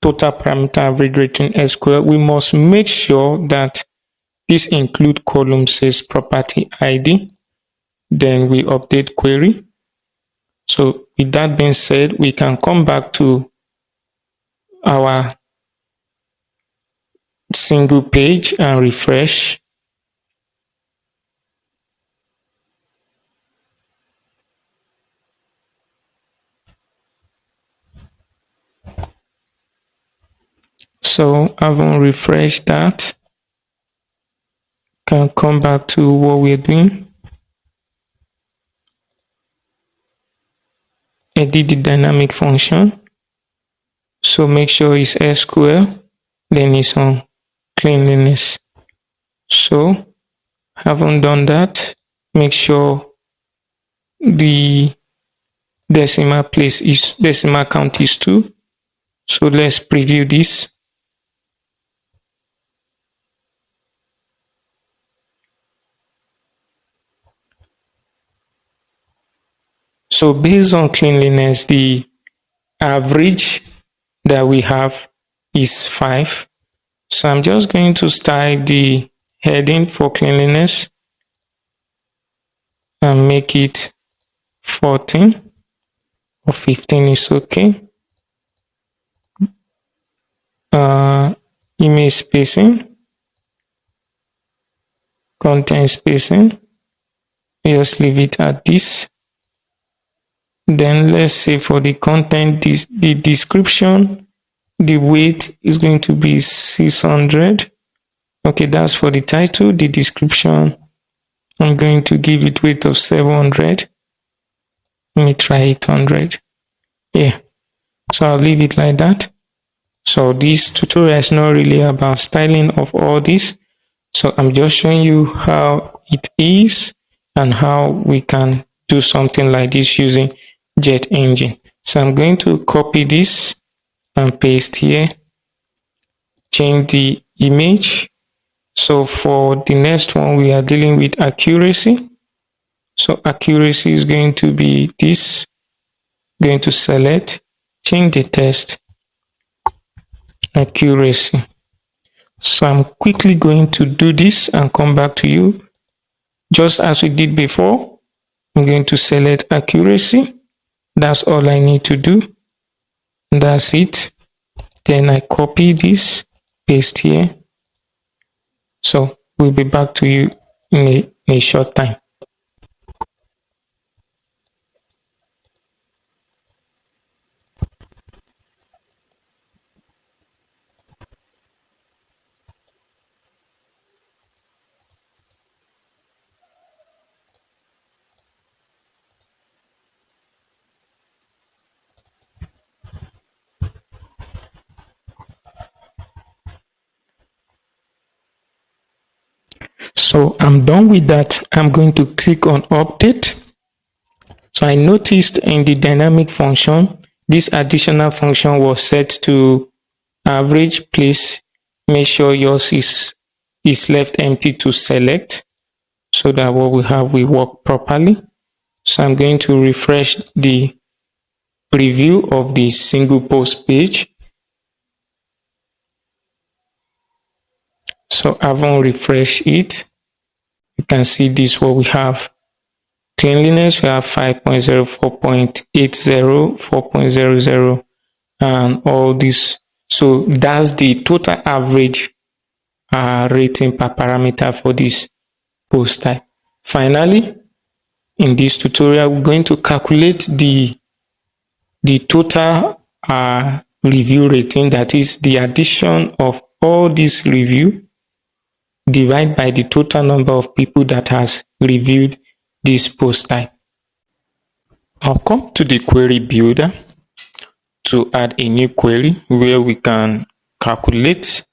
total parameter average rating SQL, we must make sure that this include column says property ID. Then we update query. So with that being said, we can come back to our single page and refresh. So having refreshed that, can come back to what we're doing. Edit the dynamic function. So make sure it's SQL, then it's on cleanliness. So having done that, make sure the decimal count is 2. So let's preview this. So based on cleanliness, the average that we have is 5. So I'm just going to style the heading for cleanliness and make it 14 or 15 is okay. Image spacing, content spacing, just leave it at this. Then let's say for the content, the description, the weight is going to be 600. Okay, that's for the title. The description, I'm going to give it weight of 700. Let me try 800. Yeah, so I'll leave it like that. So this tutorial is not really about styling of all this. So I'm just showing you how it is and how we can do something like this using JetEngine. So I'm going to copy this and paste here. Change the image. So for the next one, we are dealing with accuracy. So accuracy is going to be this. Going to select, change the text, accuracy. So I'm quickly going to do this and come back to you. Just as we did before, I'm going to select accuracy. That's all I need to do. That's it. Then I copy this, paste here. So we'll be back to you in a short time. So I'm done with that. I'm going to click on update. So I noticed in the dynamic function, this additional function was set to average. Please make sure yours is is left empty to select so that what we have will work properly. So I'm going to refresh the preview of the single post page. So I haven't refreshed it. You can see this what we have. Cleanliness, we have 5.0, 4.80, 4.00, and all this. So that's the total average rating per parameter for this post type. Finally, in this tutorial, we're going to calculate the total review rating, that is the addition of all these review divided by the total number of people that has reviewed this post type. I'll come to the query builder to add a new query where we can calculate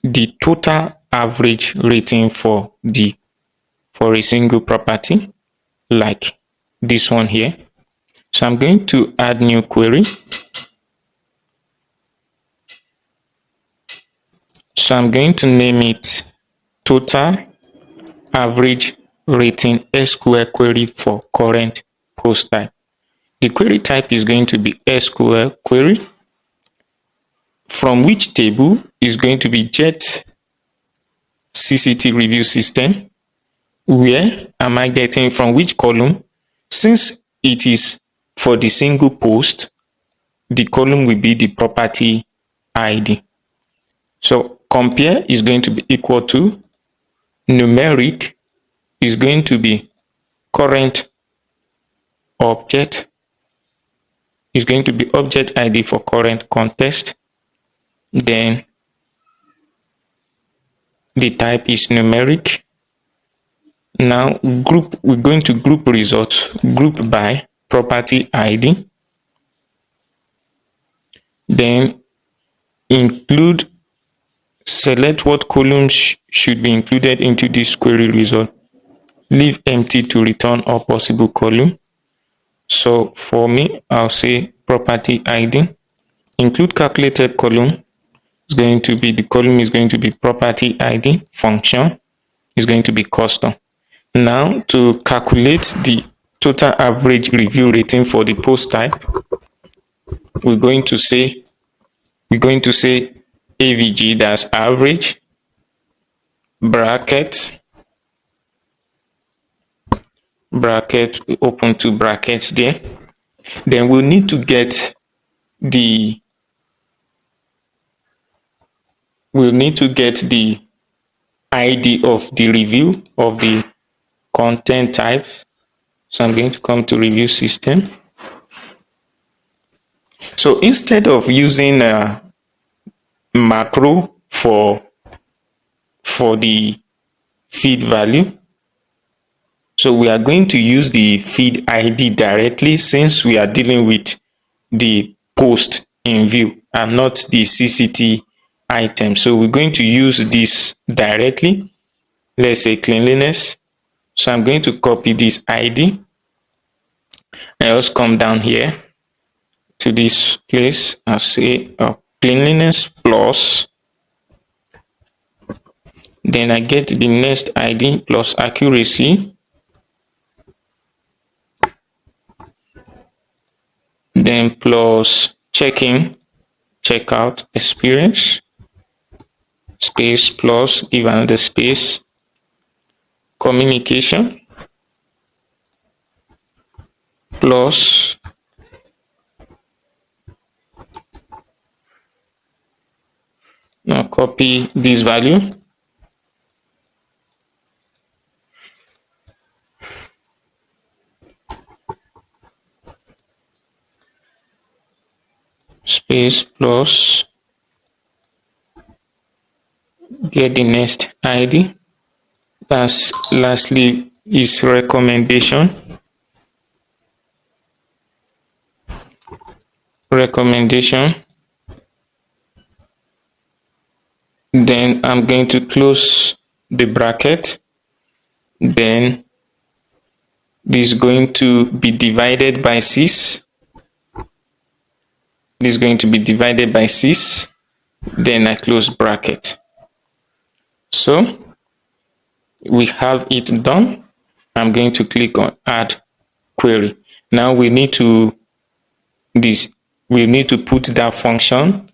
the total average rating for a single property, like this one here. So I'm going to add new query. So I'm going to name it total average rating SQL query for current post type. The query type is going to be SQL query, from which table is going to be Jet CCT review system. Where am I getting from which column? Since it is for the single post, the column will be the property ID. So compare is going to be equal to numeric is going to be current object, is going to be object ID for current context. Then the type is numeric. Now we're going to group results, group by property ID. Then include, select what columns should be included into this query result. Leave empty to return all possible column. So for me, I'll say property ID. Include calculated column. Is going to be, the column is going to be property ID. Function is going to be custom. Now to calculate the total average review rating for the post type, we're going to say AVG, that's average, bracket, open two brackets there. Then we'll need to get the ID of the review of the content type. So I'm going to come to review system. So instead of using a macro for the feed value, so we are going to use the feed ID directly, since we are dealing with the post in view and not the CCT item. So we're going to use this directly. Let's say cleanliness. So I'm going to copy this ID. I also come down here to this place. I'll say cleanliness plus. Then I get the next ID plus accuracy. Then plus check-in, checkout experience, space plus, give another space, communication plus now copy this value, space plus, get the next ID. That's lastly is recommendation. Then I'm going to close the bracket. Then this is going to be divided by 6. This is going to be divided by 6. Then I close bracket. So we have it done. I'm going to click on add query. Now we need to put that function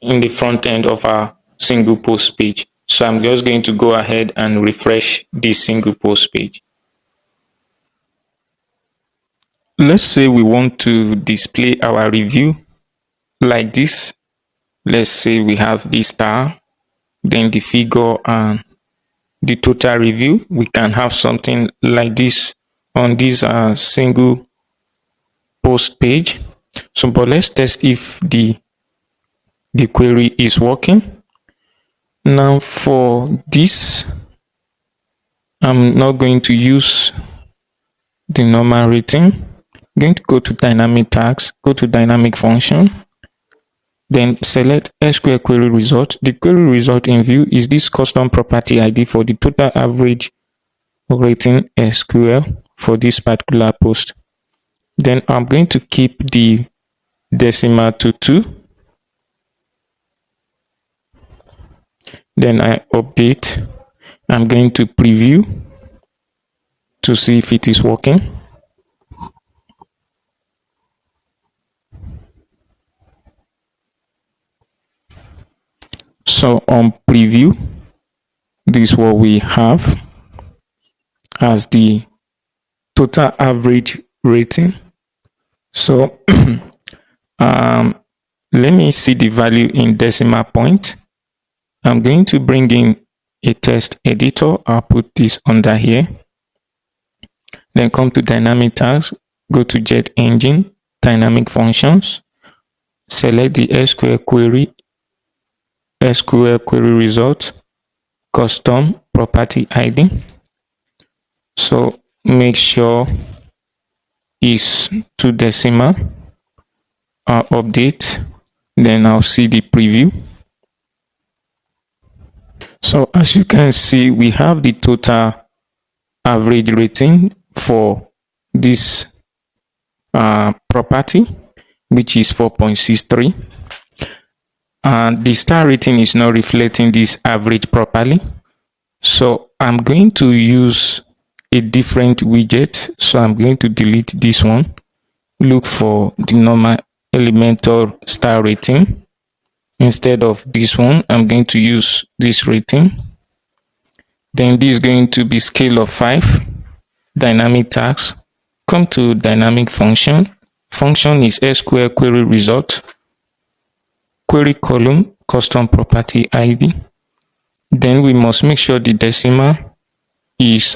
in the front end of our single post page. So I'm just going to go ahead and refresh this single post page. Let's say we want to display our review like this. Let's say we have the star, then the figure and the total review. We can have something like this on this single post page. So but let's test if the query is working. Now for this, I'm not going to use the normal rating. I'm going to go to dynamic tags, go to dynamic function, then select SQL query result. The query result in view is this custom property ID for the total average rating SQL for this particular post. Then I'm going to keep the decimal to 2. Then I update. I'm going to preview to see if it is working. So on preview, this is what we have as the total average rating. So let me see the value in decimal point. I'm going to bring in a text editor. I'll put this under here. Then come to dynamic tags, go to JetEngine, dynamic functions, select the SQL query result, custom property ID. So make sure it's 2 decimal. I'll update, then I'll see the preview. So as you can see, we have the total average rating for this property, which is 4.63, and the star rating is not reflecting this average properly. So I'm going to use a different widget. So I'm going to delete this one, look for the normal elemental star rating. Instead of this one, I'm going to use this rating. Then this is going to be scale of 5, dynamic tags. Come to dynamic function. Function is SQL query result, query column, custom property ID. Then we must make sure the decimal is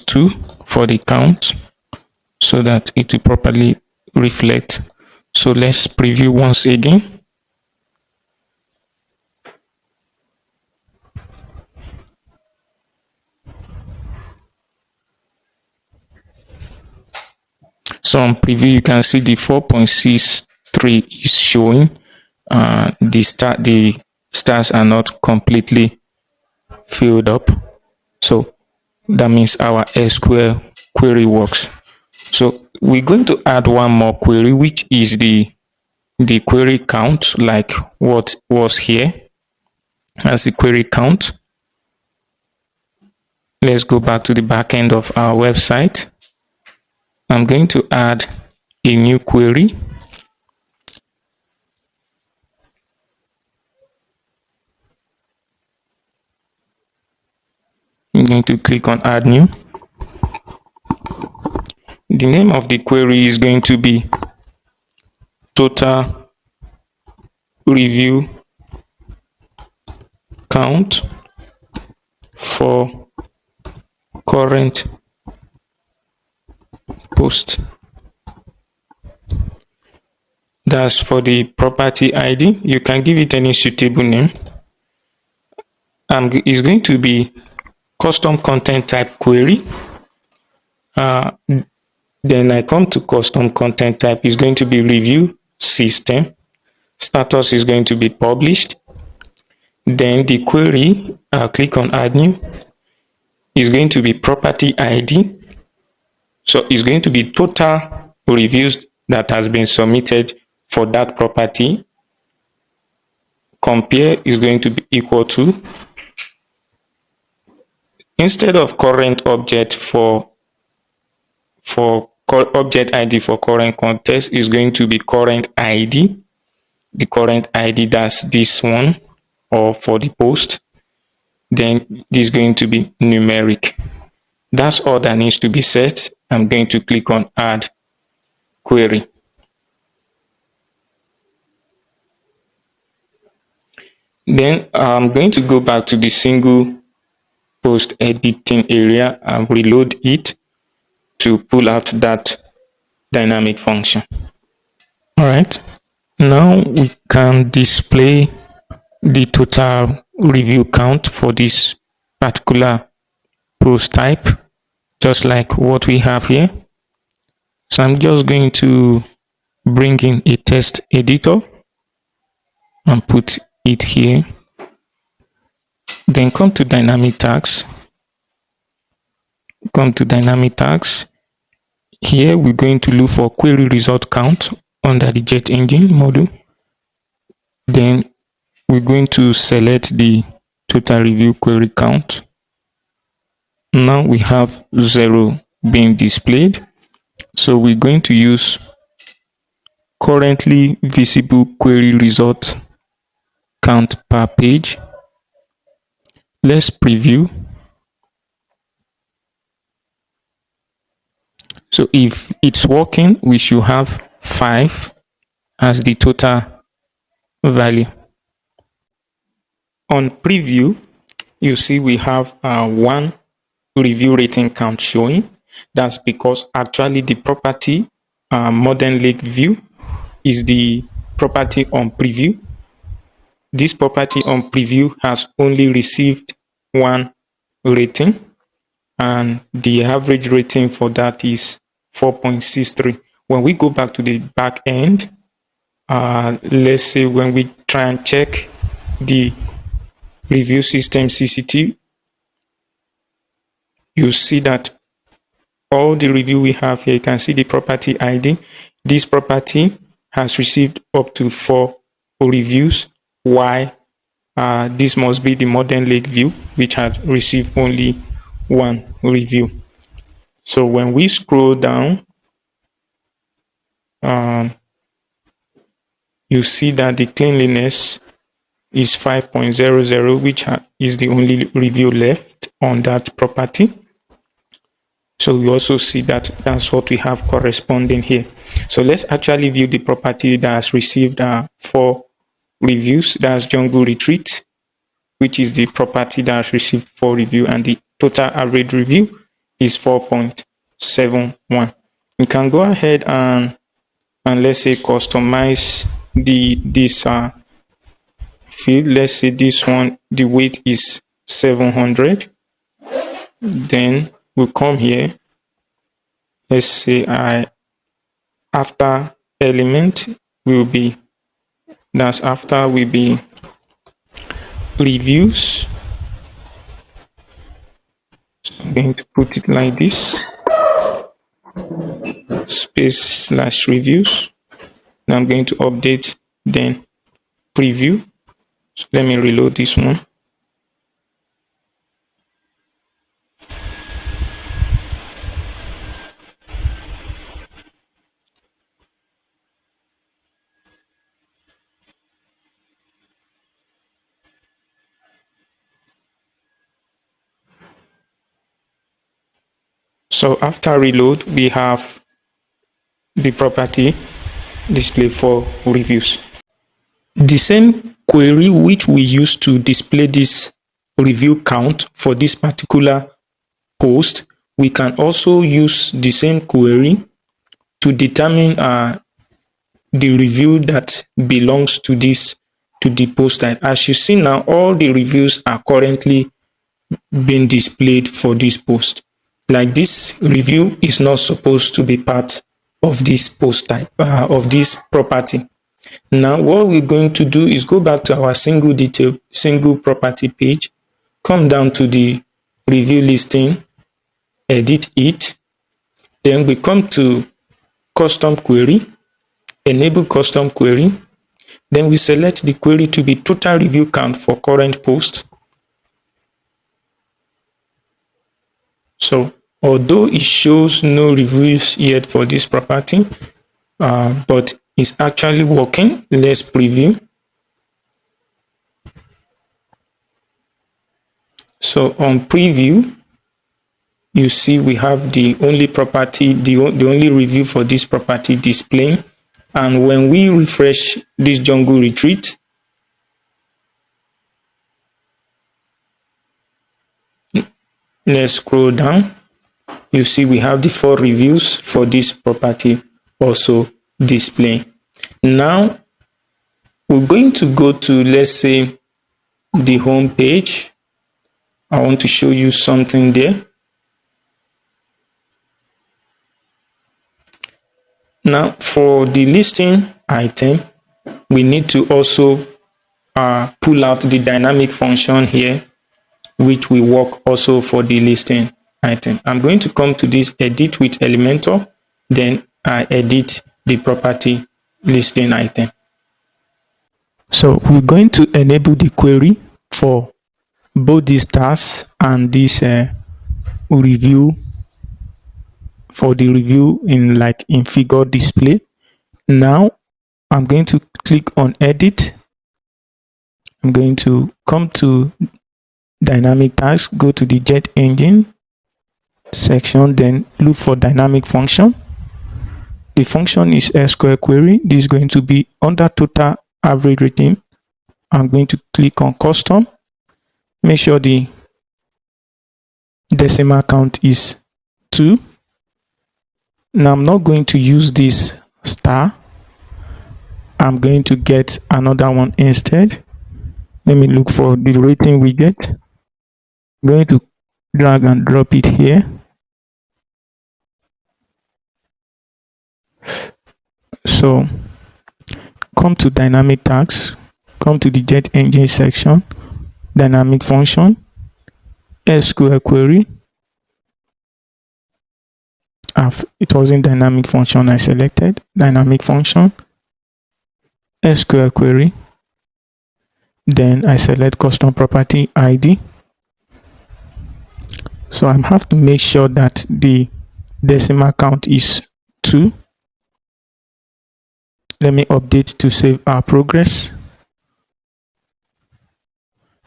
2 for the count, so that it will properly reflect. So let's preview once again. So on preview, you can see the 4.63 is showing. The stars are not completely filled up. So that means our SQL query works. So we're going to add one more query, which is the query count, like what was here as the query count. Let's go back to the back end of our website. I'm going to add a new query. I'm going to click on add new. The name of the query is going to be total review count for current post. That's for the property ID. You can give it any suitable name. It's going to be custom content type query. Then I come to custom content type. It's going to be review system. Status is going to be published. Then the query, I'll click on add new, is going to be property ID. So it's going to be total reviews that has been submitted for that property. compare is going to be equal to, instead of current object for object ID for current context is going to be current ID. The current ID, that's this one, or for the post. Then this is going to be numeric. That's all that needs to be set. I'm going to click on add query. Then I'm going to go back to the single post editing area and reload it to pull out that dynamic function. All right, now we can display the total review count for this particular post type, just like what we have here. So I'm just going to bring in a text editor and put it here. Then come to dynamic tags. Here we're going to look for query result count under the JetEngine module. Then we're going to select the total review query count. Now we have 0 being displayed. So we're going to use currently visible query result count per page. Let's preview. So if it's working, we should have 5 as the total value. On preview, you see we have 1 review rating count showing. That's because actually the property modern lake view is the property on preview. This property on preview has only received 1 rating, and the average rating for that is 4.63. When we go back to the back end, let's say when we try and check the review system CCT, you see that all the review we have here, you can see the property ID. This property has received up to 4 reviews. Why? This must be the modern lake view, which has received only 1 review. So when we scroll down, you see that the cleanliness is 5.00, which is the only review left on that property. So we also see that that's what we have corresponding here. So let's actually view the property that has received 4 reviews. That's Jungle Retreat, which is the property that has received 4 reviews, and the total average review is 4.71. You can go ahead and let's say customize this field. Let's say this one, the weight is 700. Then we'll come here. Let's say after element will be, that's after will be reviews. So I'm going to put it like this, space / reviews. Now I'm going to update, then preview. So let me reload this one. So after reload, we have the property display for reviews. The same query which we use to display this review count for this particular post, we can also use the same query to determine the review that belongs to the post type. As you see now, all the reviews are currently being displayed for this post. Like, this review is not supposed to be part of this post type, of this property. Now what we're going to do is go back to our single property page, come down to the review listing, edit it, then we come to custom query, enable custom query, Then we select the query to be total review count for current post. So although it shows no reviews yet for this property, but it's actually working. Let's preview. So on preview, you see we have the only property, the only review for this property displaying. And when we refresh this Jungle Retreat, let's scroll down. You see we have the 4 reviews for this property also displaying. Now we're going to go to, let's say, the home page. I want to show you something there. Now for the listing item, we need to also pull out the dynamic function here, which will work also for the listing item. I'm going to come to this edit with Elementor, then I edit the property listing item. So we're going to enable the query for both these tasks and this review, for the review in figure display. Now I'm going to click on edit. I'm going to come to dynamic tags, go to the JetEngine section, then look for dynamic function. The function is SQL query. This is going to be under total average rating. I'm going to click on custom. Make sure the decimal count is 2. Now I'm not going to use this star. I'm going to get another one instead. Let me look for the rating widget. I'm going to drag and drop it here. So come to dynamic tags, come to the JetEngine section, dynamic function, SQL query. It wasn't dynamic function, I selected dynamic function, SQL query. Then I select custom property ID. So I have to make sure that the decimal count is 2. Let me update to save our progress.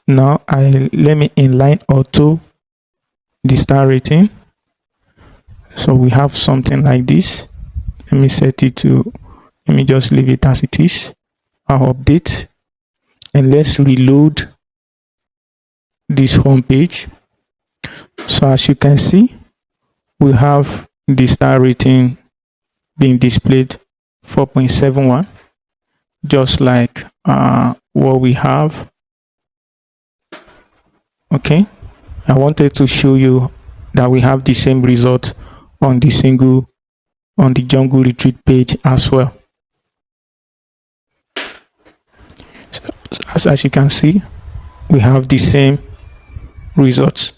Now let me inline auto the star rating. So we have something like this. Let me set it to, let me just leave it as it is. I'll update, and let's reload this home page. So as you can see, we have the star rating being displayed 4.71, just like what we have. Okay, I wanted to show you that we have the same result on the Jungle Retreat page as well. So, as you can see, we have the same results.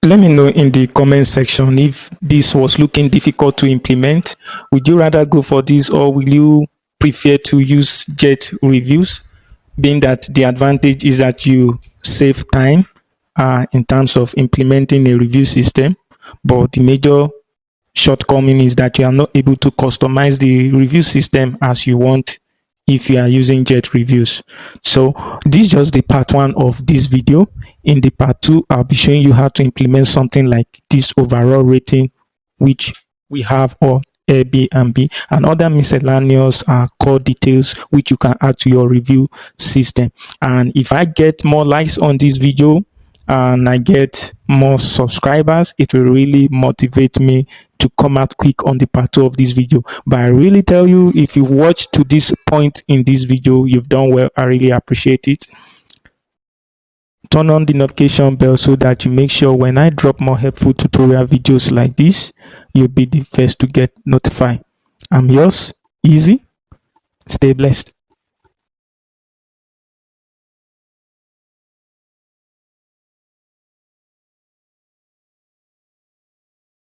Let me know in the comment section if this was looking difficult to implement. Would you rather go for this, or will you prefer to use Jet reviews, being that the advantage is that you save time in terms of implementing a review system, but the major shortcoming is that you are not able to customize the review system as you want if you are using Jet reviews. So this is just the part 1 of this video. In the part 2, I'll be showing you how to implement something like this overall rating, which we have on Airbnb, and other miscellaneous core details which you can add to your review system. And if I get more likes on this video and I get more subscribers, it will really motivate me to come out quick on the part 2 of this video. But I really tell you, if you watch to this point in this video, you've done well. I really appreciate it. Turn on the notification bell so that you make sure when I drop more helpful tutorial videos like this, you'll be the first to get notified. I'm yours, Easy. Stay blessed.